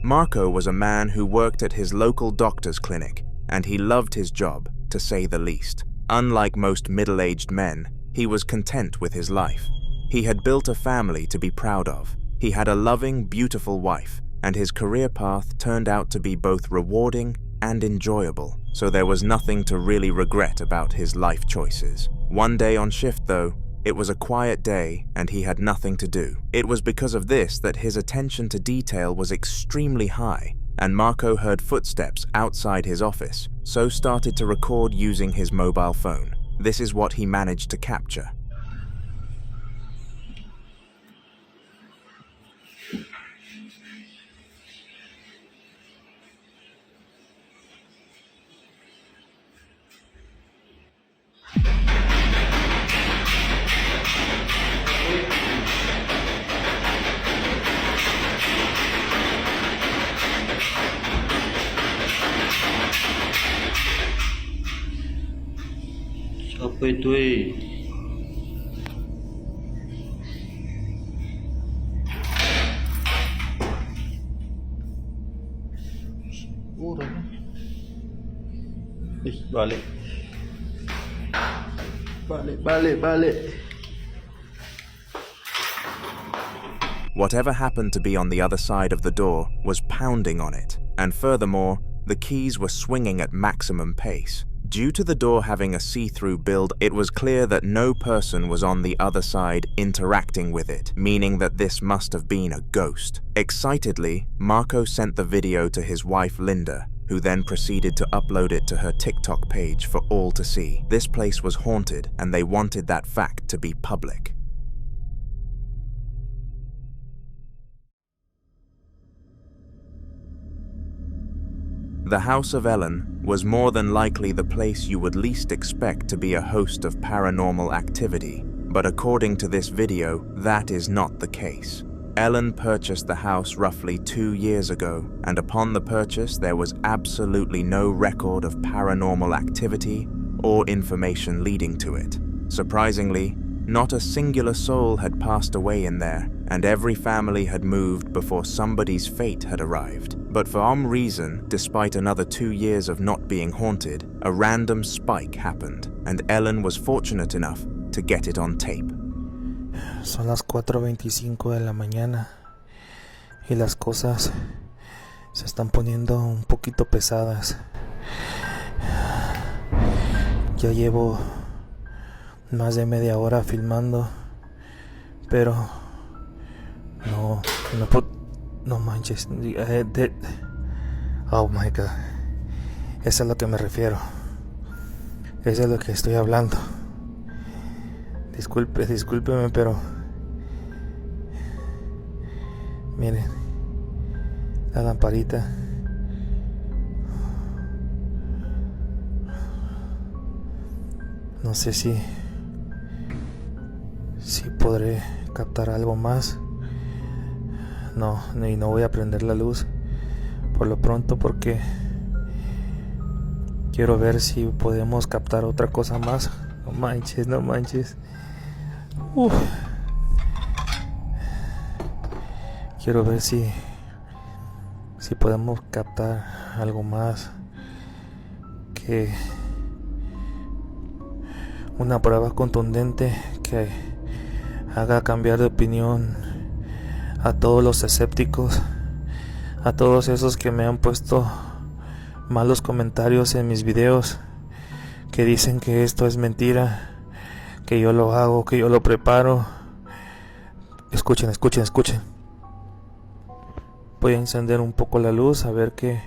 Marco was a man who worked at his local doctor's clinic, and he loved his job, to say the least. Unlike most middle-aged men, he was content with his life. He had built a family to be proud of. He had a loving, beautiful wife, and his career path turned out to be both rewarding and enjoyable, so there was nothing to really regret about his life choices. One day on shift, though, it was a quiet day and he had nothing to do. It was because of this that his attention to detail was extremely high, and Marco heard footsteps outside his office, so started to record using his mobile phone. This is what he managed to capture. Siapa itu Balik. Whatever happened to be on the other side of the door was pounding on it, and furthermore, the keys were swinging at maximum pace. Due to the door having a see-through build, it was clear that no person was on the other side interacting with it, meaning that this must have been a ghost. Excitedly, Marco sent the video to his wife Linda, who then proceeded to upload it to her TikTok page for all to see. This place was haunted, and they wanted that fact to be public. The House of Ellen was more than likely the place you would least expect to be a host of paranormal activity, but according to this video, that is not the case. Ellen purchased the house roughly 2 years ago, and upon the purchase there was absolutely no record of paranormal activity or information leading to it. Surprisingly, not a singular soul had passed away in there, and every family had moved before somebody's fate had arrived. But for some reason, despite another 2 years of not being haunted, a random spike happened, and Ellen was fortunate enough to get it on tape. Son las 4:25 de la mañana y las cosas se están poniendo un poquito pesadas. Ya llevo más de media hora filmando, pero no manches. Oh my god, eso es a lo que me refiero, eso es lo que estoy hablando. Discúlpeme, pero miren la lamparita. No sé si podré captar algo más. No voy a prender la luz por lo pronto, porque quiero ver si podemos captar otra cosa más. No manches. Quiero ver si podemos captar algo más, que una prueba contundente que haga cambiar de opinión a todos los escépticos, a todos esos que me han puesto malos comentarios en mis videos, que dicen que esto es mentira, que yo lo hago, que yo lo preparo. Escuchen. Voy a encender un poco la luz a ver que...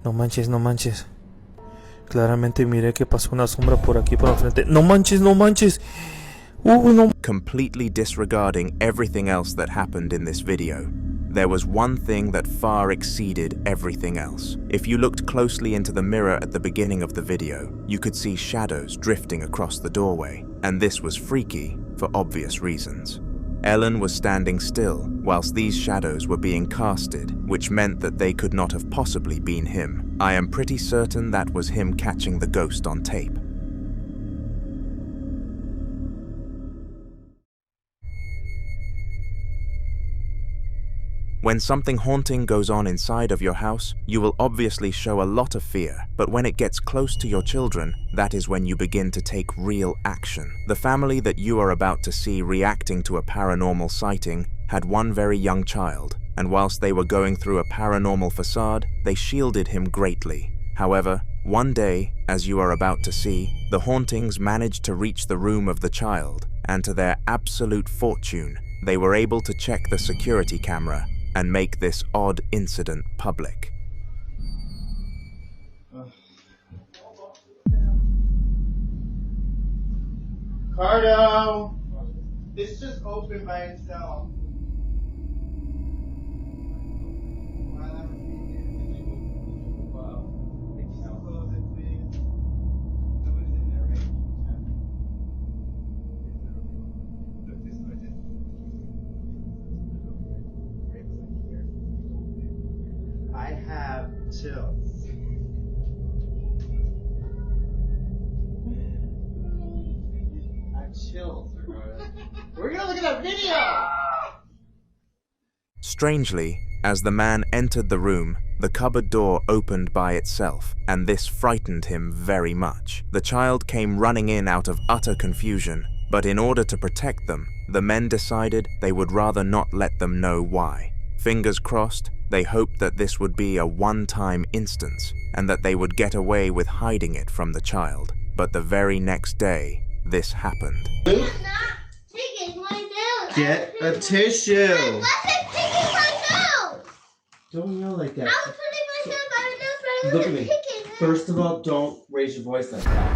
No manches. Claramente miré que pasó una sombra por aquí por el frente. No manches. No. Completely disregarding everything else that happened in this video, there was one thing that far exceeded everything else. If you looked closely into the mirror at the beginning of the video, you could see shadows drifting across the doorway, and this was freaky for obvious reasons. Ellen was standing still whilst these shadows were being casted, which meant that they could not have possibly been him. I am pretty certain that was him catching the ghost on tape. When something haunting goes on inside of your house, you will obviously show a lot of fear, but when it gets close to your children, that is when you begin to take real action. The family that you are about to see reacting to a paranormal sighting had one very young child, and whilst they were going through a paranormal facade, they shielded him greatly. However, one day, as you are about to see, the hauntings managed to reach the room of the child, and to their absolute fortune, they were able to check the security camera and make this odd incident public. Cardo! This just opened by itself. I have chills. I have chills. We're gonna look at that video! Strangely, as the man entered the room, the cupboard door opened by itself, and this frightened him very much. The child came running in out of utter confusion, but in order to protect them, the men decided they would rather not let them know why. Fingers crossed, they hoped that this would be a one-time instance, and that they would get away with hiding it from the child. But the very next day, this happened. Get a tissue! I wasn't picking my nose! Don't yell like that. I was putting my nose by my nose, but I Look at wasn't me. picking it. First of all, don't raise your voice like that.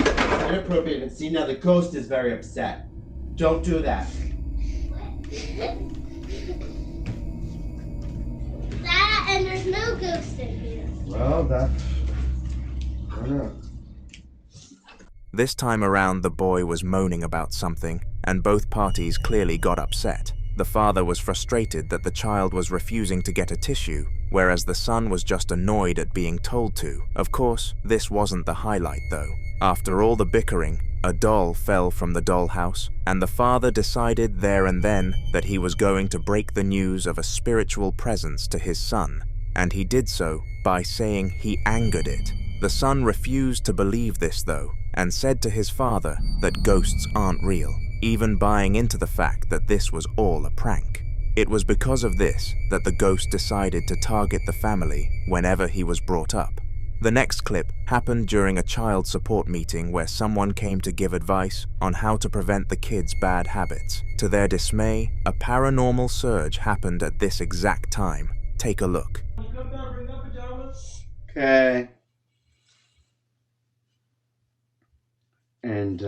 It's inappropriate. And see, now the ghost is very upset. Don't do that. That, and there's no ghost in here. Well, that's... I don't know. This time around, the boy was moaning about something, and both parties clearly got upset. The father was frustrated that the child was refusing to get a tissue, whereas the son was just annoyed at being told to. Of course, this wasn't the highlight though. After all the bickering, a doll fell from the dollhouse, and the father decided there and then that he was going to break the news of a spiritual presence to his son, and he did so by saying he angered it. The son refused to believe this though, and said to his father that ghosts aren't real, even buying into the fact that this was all a prank. It was because of this that the ghost decided to target the family whenever he was brought up. The next clip happened during a child support meeting where someone came to give advice on how to prevent the kids' bad habits. To their dismay, a paranormal surge happened at this exact time. Take a look. Okay. And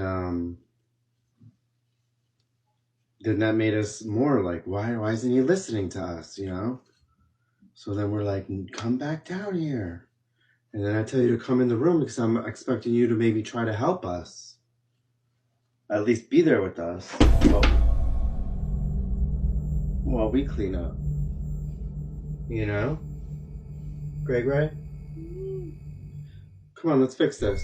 then that made us more like, why isn't he listening to us, you know? So then we're like, come back down here. And then I tell you to come in the room because I'm expecting you to maybe try to help us. At least be there with us. While we clean up. You know? Greg, right? Come on, let's fix this.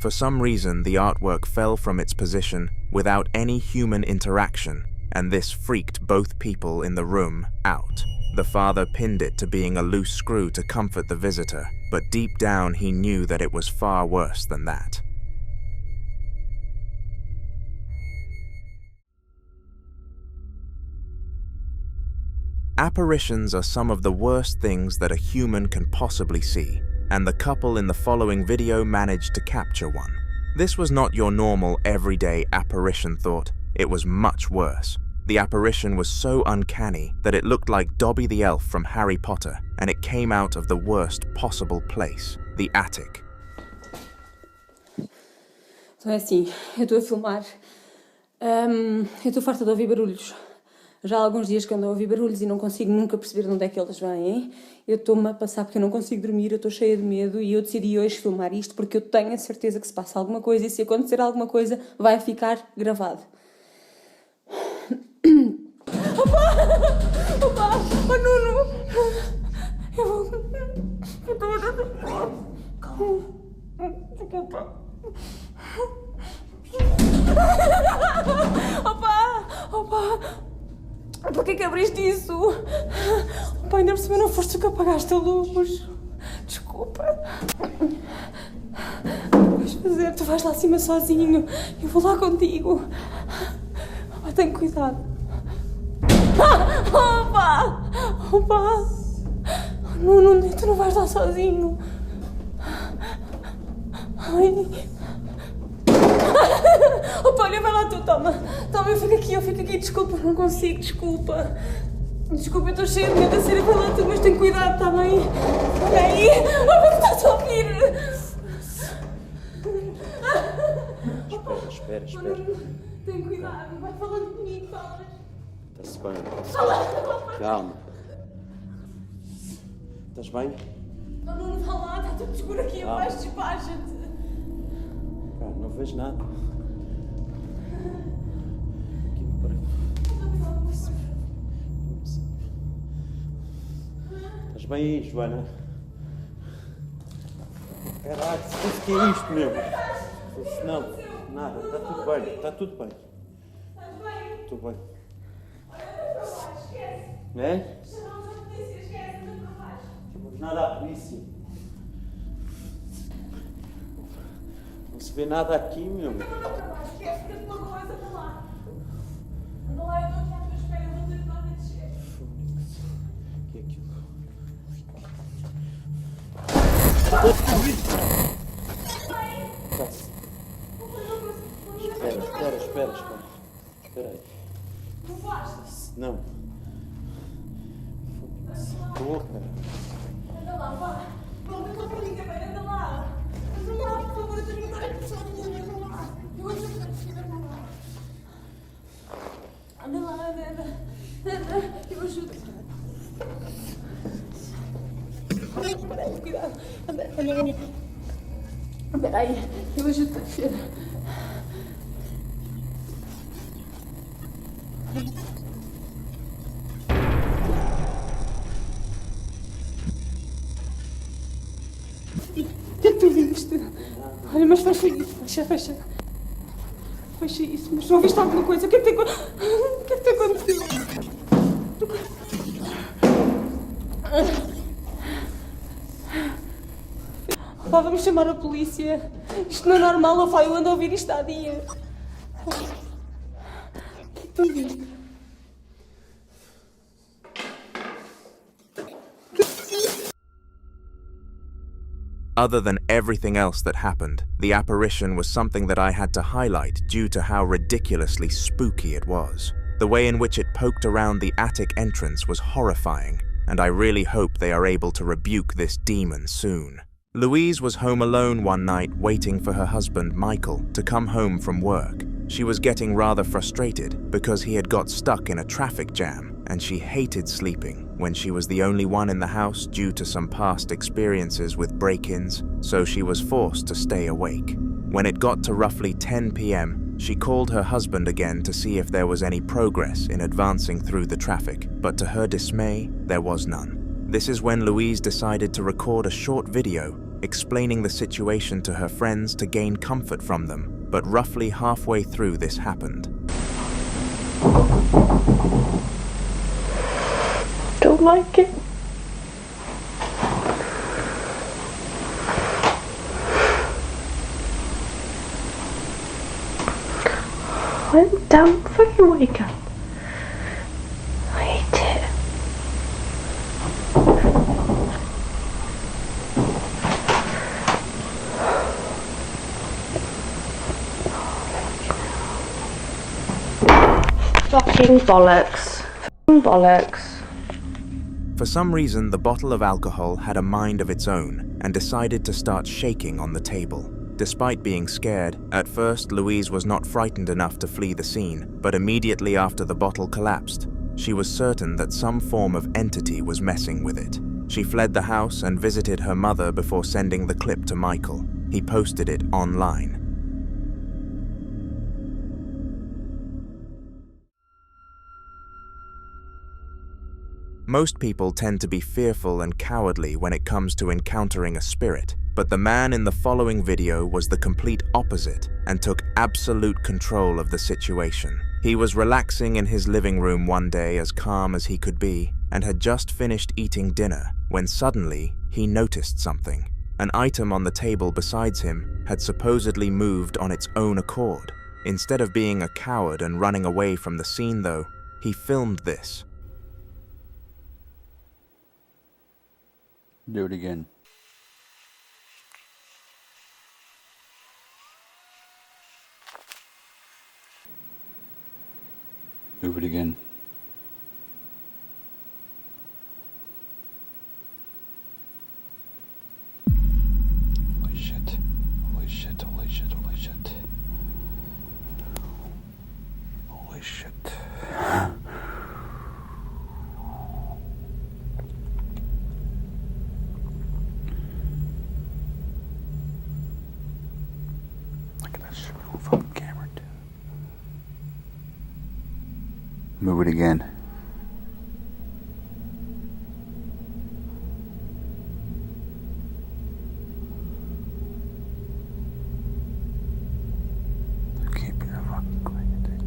For some reason, the artwork fell from its position without any human interaction, and this freaked both people in the room out. The father pinned it to being a loose screw to comfort the visitor, but deep down he knew that it was far worse than that. Apparitions are some of the worst things that a human can possibly see, and the couple in the following video managed to capture one. This was not your normal everyday apparition thought, it was much worse. The apparition was so uncanny that it looked like Dobby the elf from Harry Potter, and it came out of the worst possible place, the attic. Então é assim, eu estou a filmar, eu estou farta de ouvir barulhos. Já há alguns dias que ando a ouvir barulhos e não consigo nunca perceber de onde é que eles vêm. Eu estou-me a passar porque eu não consigo dormir, eu estou cheia de medo e eu decidi hoje filmar isto porque eu tenho a certeza que se passa alguma coisa e se acontecer alguma coisa vai ficar gravado. Opa! Oh Nuno! Eu estou a dar... Desculpa. Opa! Por que abriste isso? Pai, ainda por cima não foste tu que apagaste a luz. Desculpa. Vais fazer, tu vais lá acima sozinho. Eu vou lá contigo. Pai, tem cuidado. Opa! Opa! Não, tu não vais lá sozinho. Ai. Opa, olha, vai lá tu, toma, eu fico aqui, desculpa, não consigo, desculpa, eu estou cheia de medo a ser, vai lá tu, mas tem cuidado, tá bem? Olha aí, olha que estás a ouvir. Espera. Tem cuidado, vai falando comigo, falas. Está-se bem. Calma. Estás bem? Não vá lá, está tudo escuro aqui abaixo, despacha-te. Cara, não vejo nada. Estás bem aí, Joana? Caralho, o que é isto, meu? Não, nada, está tudo bem. Estás bem? Estou bem. É? Chamamos a polícia, esquece, não faz. Chamamos nada à polícia. Não se vê nada aqui, meu. Esquece, fica-te uma coisa, anda lá. Anda lá, eu estou aqui à tua espera, eu vou dizer que não me descer. O que é aquilo? Espera. Espera aí. Não faz? Não. Porra. Anda lá, vá. Não estou para mim também, anda lá. Anda lá, por favor, eu tenho que andar aqui sozinha, anda lá. Eu acho que anda lá. Anda lá, anda. Eu ajudo. Espera aí, cuidado. Anda. Espera aí, eu ajudo a descer. O que é que tu viste? Olha, mas fecha isso, fecha. Fecha isso, mas não viste alguma coisa? O que é que tem acontecido? Pá, vamos chamar a polícia. Isto não é normal, ó, eu ando a ouvir isto há dias. O que é que tu viste? Other than everything else that happened, the apparition was something that I had to highlight due to how ridiculously spooky it was. The way in which it poked around the attic entrance was horrifying, and I really hope they are able to rebuke this demon soon. Louise was home alone one night waiting for her husband Michael to come home from work. She was getting rather frustrated because he had got stuck in a traffic jam, and she hated sleeping when she was the only one in the house due to some past experiences with break-ins, so she was forced to stay awake. When it got to roughly 10 p.m, she called her husband again to see if there was any progress in advancing through the traffic, but to her dismay, there was none. This is when Louise decided to record a short video explaining the situation to her friends to gain comfort from them, but roughly halfway through this happened. Don't like it. I'm down fucking wake up. I hate it. Fucking bollocks. Fucking bollocks. For some reason, the bottle of alcohol had a mind of its own and decided to start shaking on the table. Despite being scared, at first Louise was not frightened enough to flee the scene, but immediately after the bottle collapsed, she was certain that some form of entity was messing with it. She fled the house and visited her mother before sending the clip to Michael. He posted it online. Most people tend to be fearful and cowardly when it comes to encountering a spirit, but the man in the following video was the complete opposite and took absolute control of the situation. He was relaxing in his living room one day as calm as he could be, and had just finished eating dinner when suddenly he noticed something. An item on the table beside him had supposedly moved on its own accord. Instead of being a coward and running away from the scene though, he filmed this. Do it again. Move it again. Holy shit. Holy shit, holy shit, holy shit. Holy shit. Look at that shit on fucking camera, dude. Move it again. Keep your fucking quiet, dude.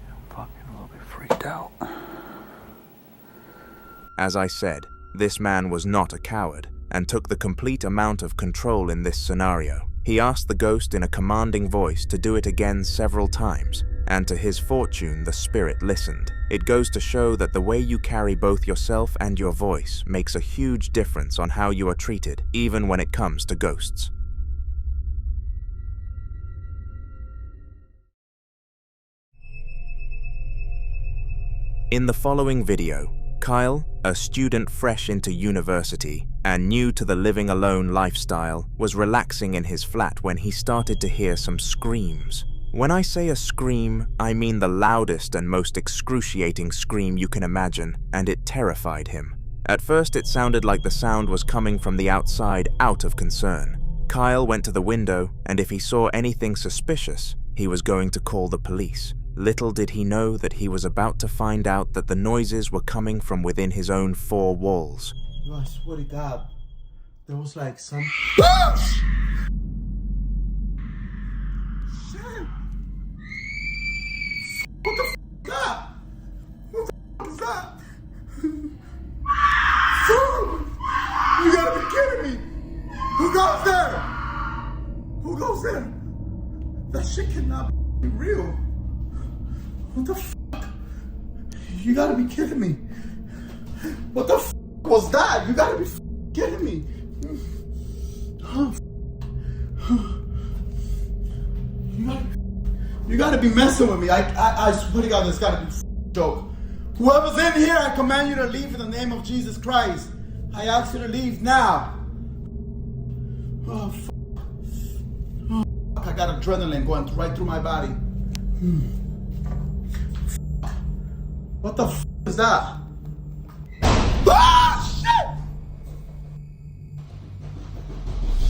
I'm fucking a little bit freaked out. As I said, this man was not a coward and took the complete amount of control in this scenario. He asked the ghost in a commanding voice to do it again several times, and to his fortune, the spirit listened. It goes to show that the way you carry both yourself and your voice makes a huge difference on how you are treated, even when it comes to ghosts. In the following video, Kyle, a student fresh into university and new to the living alone lifestyle, was relaxing in his flat when he started to hear some screams. When I say a scream, I mean the loudest and most excruciating scream you can imagine, and it terrified him. At first it sounded like the sound was coming from the outside out of concern. Kyle went to the window, and if he saw anything suspicious, he was going to call the police. Little did he know that he was about to find out that the noises were coming from within his own four walls. Yo, I swear to God, there was like some... Shit! What the f*** is that? What the f*** is that? You gotta be kidding me! Who goes there? Who goes there? That shit cannot be real. What the f***? You gotta be kidding me. What the f*** was that? You gotta be kidding me. You gotta be messing with me. I swear to God, this gotta be a joke. Whoever's in here, I command you to leave in the name of Jesus Christ. I ask you to leave now. Oh, f***. Oh, f***. I got adrenaline going right through my body. What the f*** is that? Ah, shit!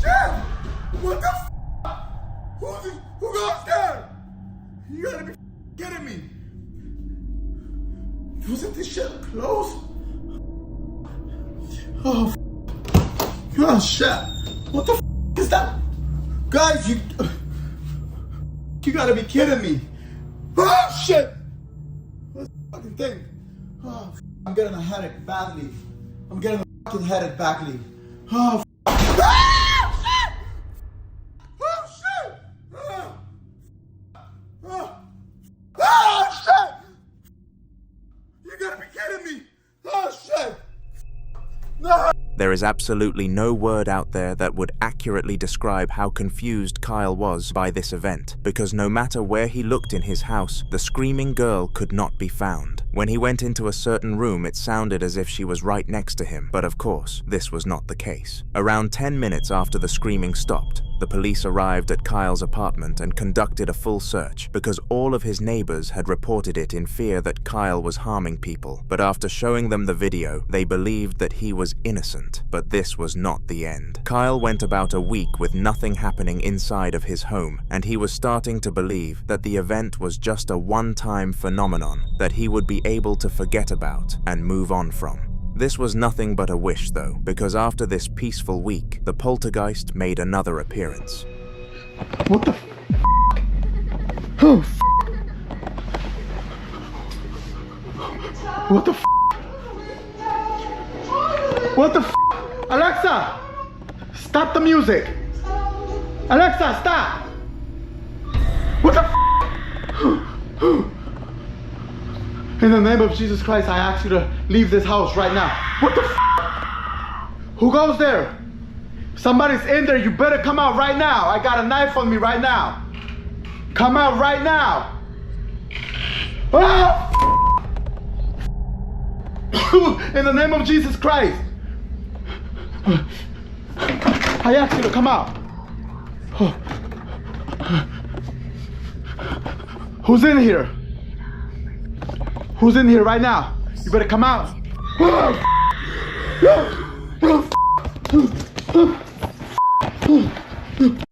Shit! What the f***? Who goes there? You gotta be kidding me. Wasn't this shit close? Oh, f***. Oh, shit. What the f*** is that? Guys, you gotta be kidding me. Oh, shit! What's the fucking thing? Oh, I'm getting a headache badly. I'm getting a fucking headache badly. Oh, ah, shit! Oh, shit! Oh, shit! You gotta be kidding me! Oh, shit! No! There is absolutely no word out there that would accurately describe how confused Kyle was by this event, because no matter where he looked in his house, the screaming girl could not be found. When he went into a certain room, it sounded as if she was right next to him, but of course, this was not the case. Around 10 minutes after the screaming stopped, the police arrived at Kyle's apartment and conducted a full search because all of his neighbors had reported it in fear that Kyle was harming people. But after showing them the video, they believed that he was innocent. But this was not the end. Kyle went about a week with nothing happening inside of his home, and he was starting to believe that the event was just a one-time phenomenon that he would be able to forget about and move on from. This was nothing but a wish, though, because after this peaceful week, the poltergeist made another appearance. What the Oh, What the What the Alexa! Stop the music! Alexa, stop! What the In the name of Jesus Christ, I ask you to leave this house right now. What the Who goes there? Somebody's in there, you better come out right now. I got a knife on me right now. Come out right now. Ah! In the name of Jesus Christ. I ask you to come out. Who's in here? Who's in here right now? You better come out.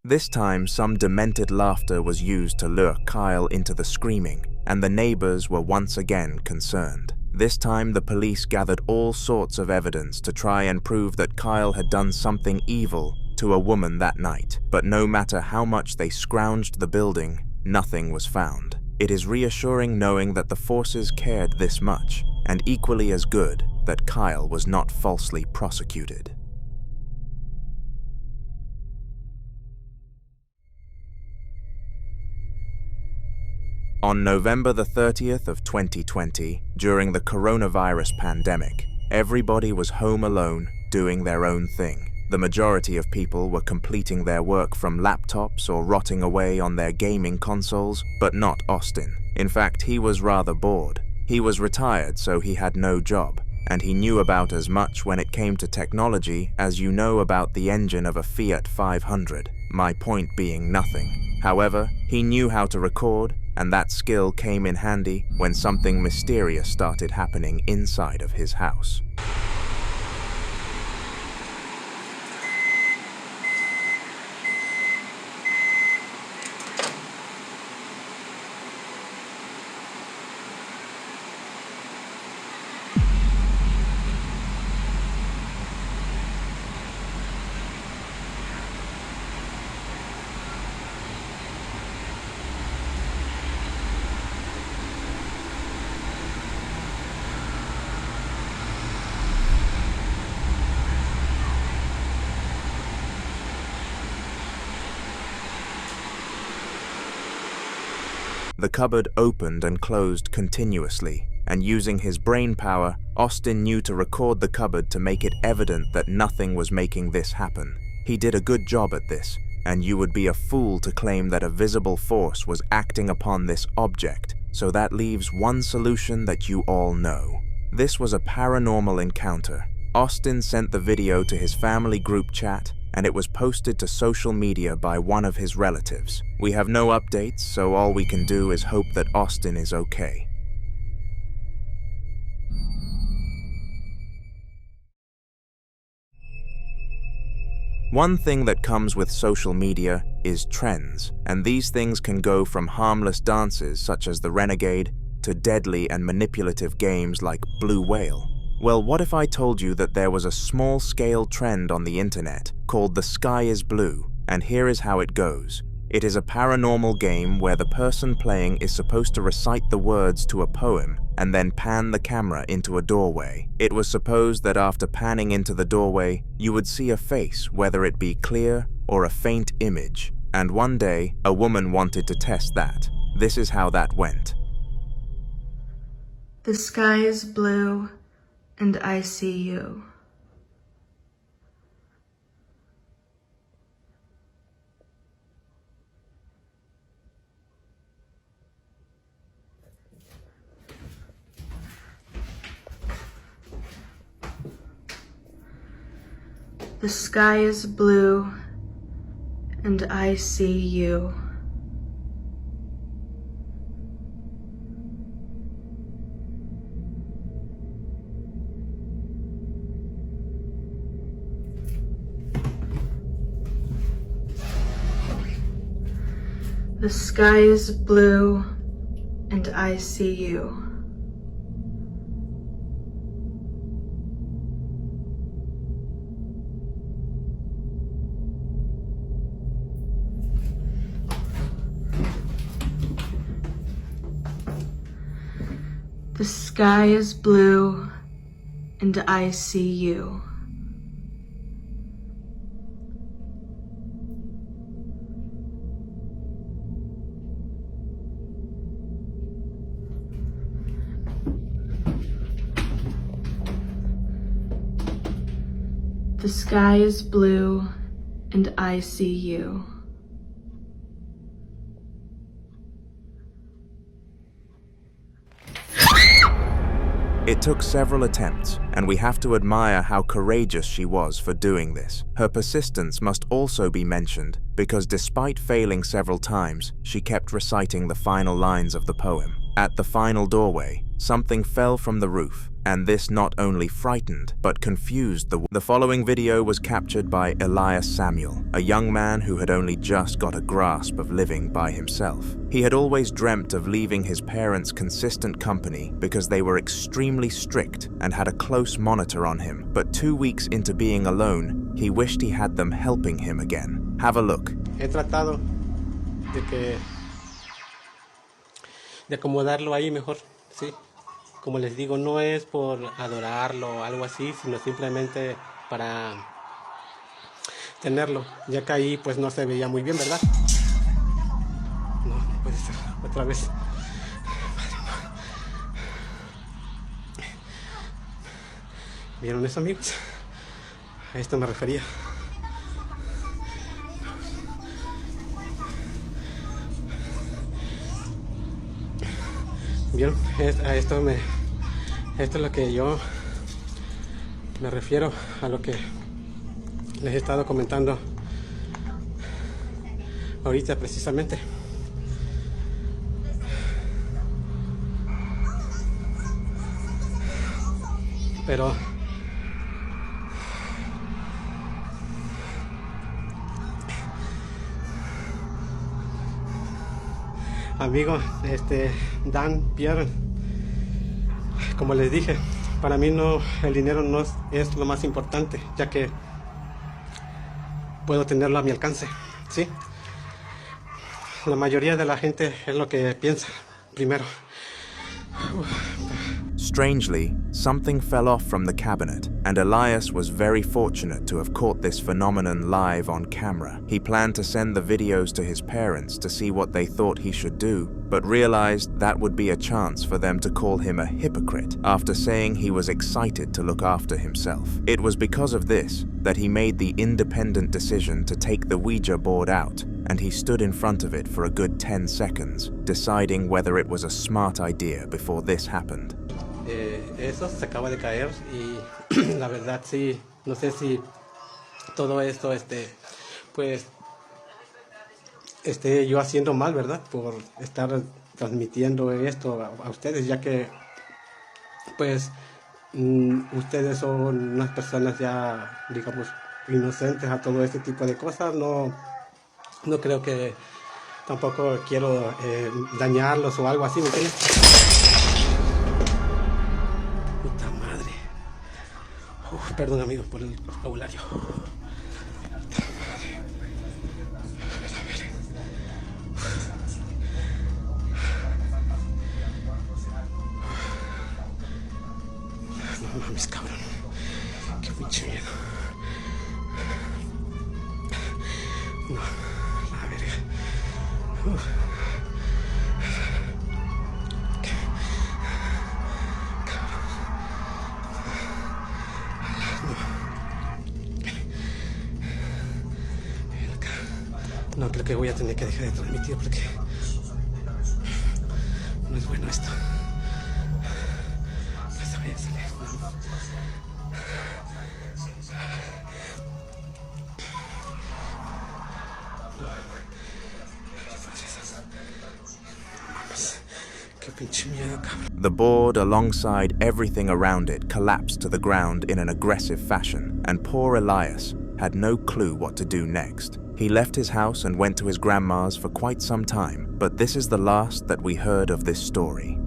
This time, some demented laughter was used to lure Kyle into the screaming, and the neighbors were once again concerned. This time, the police gathered all sorts of evidence to try and prove that Kyle had done something evil to a woman that night. But no matter how much they scrounged the building, nothing was found. It is reassuring knowing that the forces cared this much, and equally as good that Kyle was not falsely prosecuted. On November the 30th of 2020, during the coronavirus pandemic, everybody was home alone, doing their own thing. The majority of people were completing their work from laptops or rotting away on their gaming consoles, but not Austin. In fact, he was rather bored. He was retired, so he had no job, and he knew about as much when it came to technology as you know about the engine of a Fiat 500, my point being nothing. However, he knew how to record, and that skill came in handy when something mysterious started happening inside of his house. The cupboard opened and closed continuously, and using his brain power, Austin knew to record the cupboard to make it evident that nothing was making this happen. He did a good job at this, and you would be a fool to claim that a visible force was acting upon this object, so that leaves one solution that you all know. This was a paranormal encounter. Austin sent the video to his family group chat, and it was posted to social media by one of his relatives. We have no updates, so all we can do is hope that Austin is okay. One thing that comes with social media is trends, and these things can go from harmless dances such as the Renegade to deadly and manipulative games like Blue Whale. Well, what if I told you that there was a small-scale trend on the internet called The Sky is Blue, and here is how it goes. It is a paranormal game where the person playing is supposed to recite the words to a poem and then pan the camera into a doorway. It was supposed that after panning into the doorway, you would see a face, whether it be clear or a faint image. And one day, a woman wanted to test that. This is how that went. The sky is blue, and I see you. The sky is blue, and I see you. The sky is blue, and I see you. The sky is blue, and I see you. The sky is blue, and I see you. It took several attempts, and we have to admire how courageous she was for doing this. Her persistence must also be mentioned, because despite failing several times, she kept reciting the final lines of the poem. At the final doorway, something fell from the roof, and this not only frightened, but confused the following video was captured by Elias Samuel, a young man who had only just got a grasp of living by himself. He had always dreamt of leaving his parents' consistent company because they were extremely strict and had a close monitor on him, but 2 weeks into being alone, he wished he had them helping him again. Have a look. He tratado de acomodarlo ahí mejor, sí. Como les digo, no es por adorarlo o algo así, sino simplemente para tenerlo, ya que ahí pues no se veía muy bien, ¿verdad? No, no puede ser, otra vez. ¿Vieron eso, amigos? A esto me refería. Bien, esto es lo que yo me refiero, a lo que les he estado comentando ahorita precisamente. Pero amigo, Dan, Pierre, como les dije, para mí no, el dinero no es lo más importante, ya que puedo tenerlo a mi alcance, ¿sí? La mayoría de la gente es lo que piensa primero. Strangely, something fell off from the cabinet, and Elias was very fortunate to have caught this phenomenon live on camera. He planned to send the videos to his parents to see what they thought he should do, but realized that would be a chance for them to call him a hypocrite after saying he was excited to look after himself. It was because of this that he made the independent decision to take the Ouija board out, and he stood in front of it for a good 10 seconds, deciding whether it was a smart idea before this happened. Eso se acaba de caer y la verdad sí, no sé si todo esto pues esté yo haciendo mal, ¿verdad? Por estar transmitiendo esto a ustedes, ya que pues ustedes son unas personas ya, digamos, inocentes a todo este tipo de cosas. No creo que tampoco quiero dañarlos o algo así, ¿me entiendes? Perdón, amigos, por el vocabulario. No mames, cabrón. Qué pinche miedo. No, la verga. No, creo que voy a tener que dejar de transmitir porque no es bueno esto. No se vaya a salir. The board, alongside everything around it, collapsed to the ground in an aggressive fashion, and poor Elias had no clue what to do next. He left his house and went to his grandma's for quite some time, but this is the last that we heard of this story.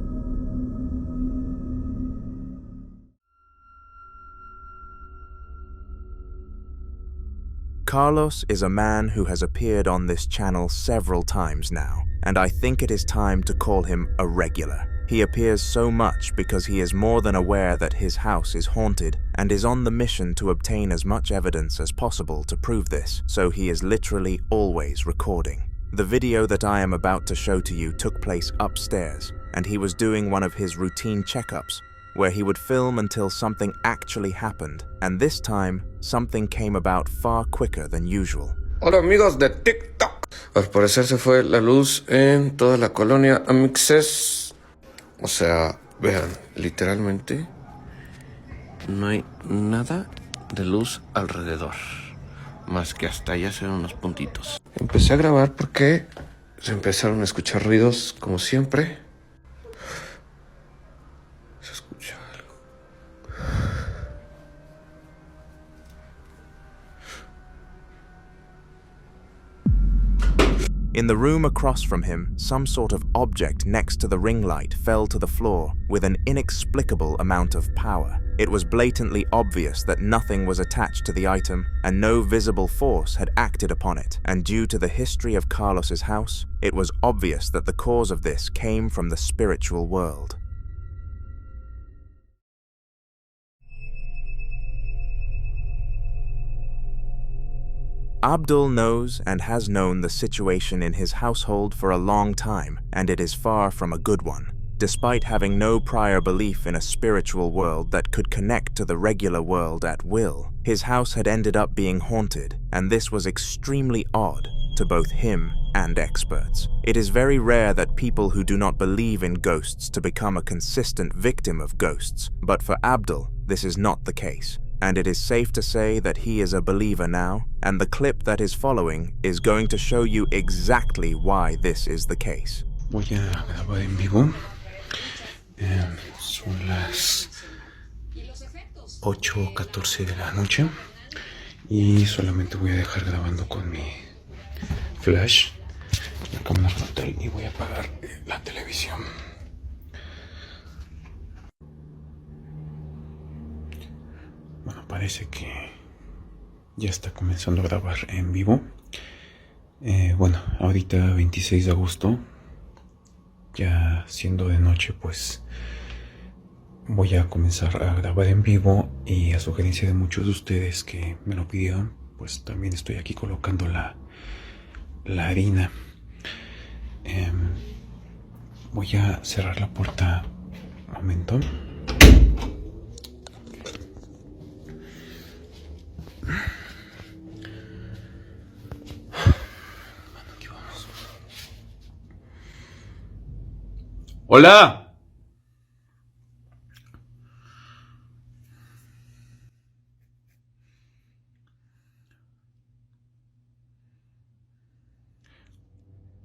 Carlos is a man who has appeared on this channel several times now, and I think it is time to call him a regular. He appears so much because he is more than aware that his house is haunted and is on the mission to obtain as much evidence as possible to prove this, so he is literally always recording. The video that I am about to show to you took place upstairs, and he was doing one of his routine checkups, where he would film until something actually happened, and this time, something came about far quicker than usual. Hola amigos de TikTok. Al parecer se fue la luz en toda la colonia Amixes. O sea, vean, literalmente no hay nada de luz alrededor, más que hasta allá se ven unos puntitos. Empecé a grabar porque se empezaron a escuchar ruidos como siempre. Se escucha algo. In the room across from him, some sort of object next to the ring light fell to the floor with an inexplicable amount of power. It was blatantly obvious that nothing was attached to the item and no visible force had acted upon it, and due to the history of Carlos's house, it was obvious that the cause of this came from the spiritual world. Abdul knows and has known the situation in his household for a long time, and it is far from a good one. Despite having no prior belief in a spiritual world that could connect to the regular world at will, his house had ended up being haunted, and this was extremely odd to both him and experts. It is very rare that people who do not believe in ghosts to become a consistent victim of ghosts, but for Abdul, this is not the case. And it is safe to say that he is a believer now, and the clip that is following is going to show you exactly why this is the case. Voy a grabar en vivo. Son las 8:14 de la noche y solamente voy a dejar grabando con mi flash, la cámara frontal, y voy a apagar la televisión. Bueno, parece que ya está comenzando a grabar en vivo. Bueno, ahorita 26 de agosto, ya siendo de noche, pues voy a comenzar a grabar en vivo, y a sugerencia de muchos de ustedes que me lo pidieron, pues también estoy aquí colocando la harina. Voy a cerrar la puerta un momento. Aquí vamos. ¡Hola!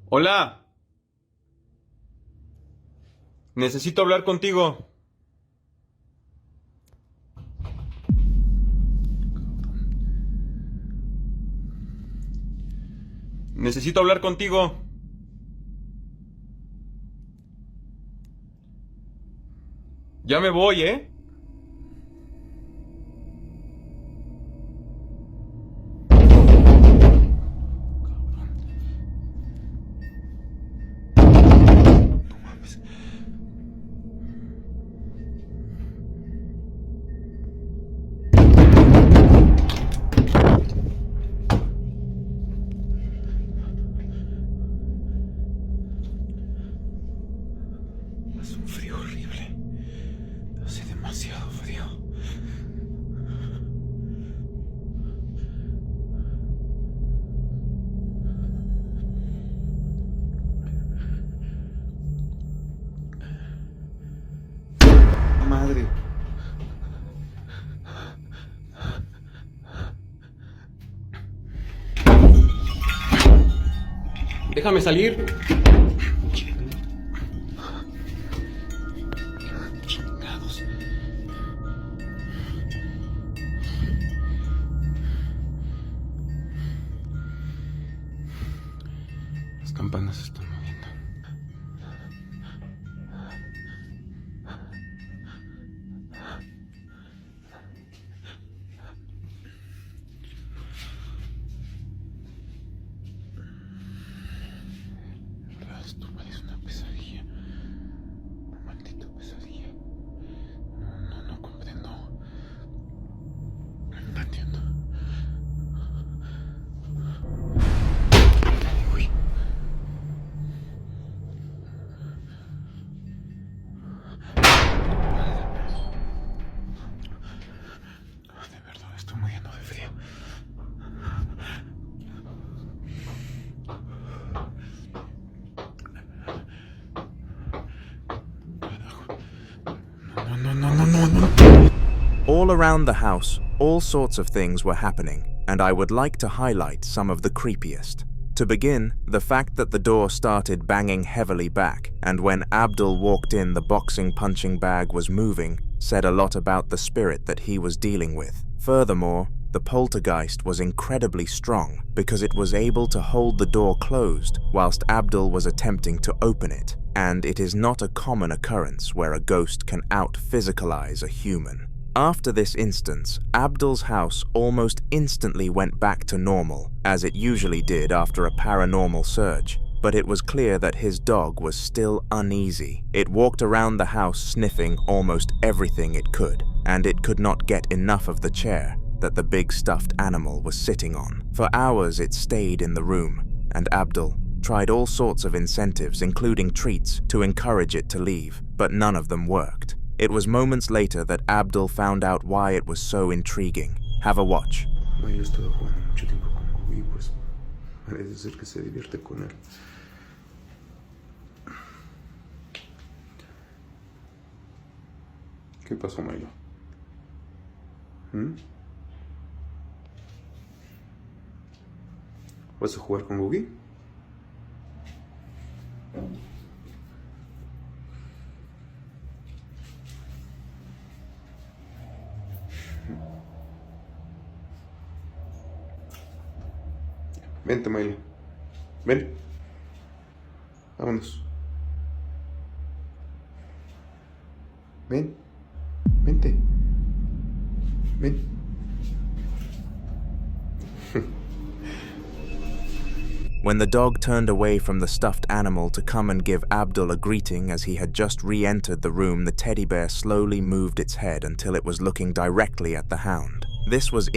¡Hola! Necesito hablar contigo. Necesito hablar contigo. Ya me voy, ¿eh? Hace un frío horrible. Hace demasiado frío. Madre. Déjame salir. campanas se están moviendo. Esto parece una pesadilla. Una maldita pesadilla. No comprendo. No entiendo. Uy. De verdad, estoy muriendo de frío. No. All around the house, all sorts of things were happening, and I would like to highlight some of the creepiest. To begin, the fact that the door started banging heavily back, and when Abdul walked in the boxing punching bag was moving, said a lot about the spirit that he was dealing with. Furthermore, the poltergeist was incredibly strong because it was able to hold the door closed whilst Abdul was attempting to open it, and it is not a common occurrence where a ghost can out-physicalize a human. After this instance, Abdul's house almost instantly went back to normal, as it usually did after a paranormal surge, but it was clear that his dog was still uneasy. It walked around the house sniffing almost everything it could, and it could not get enough of the chair that the big stuffed animal was sitting on. For hours it stayed in the room, and Abdul tried all sorts of incentives, including treats, to encourage it to leave, but none of them worked. It was moments later that Abdul found out why it was so intriguing. Have a watch. Yo he estado jugando mucho tiempo con Google y pues parece ser que se divierte con él. ¿Qué pasó, Milo? ¿Vas a jugar con Googie? Vente, Milo. Ven. Vámonos. Ven. Vente. Ven. When the dog turned away from the stuffed animal to come and give Abdul a greeting as he had just re-entered the room, the teddy bear slowly moved its head until it was looking directly at the hound. This was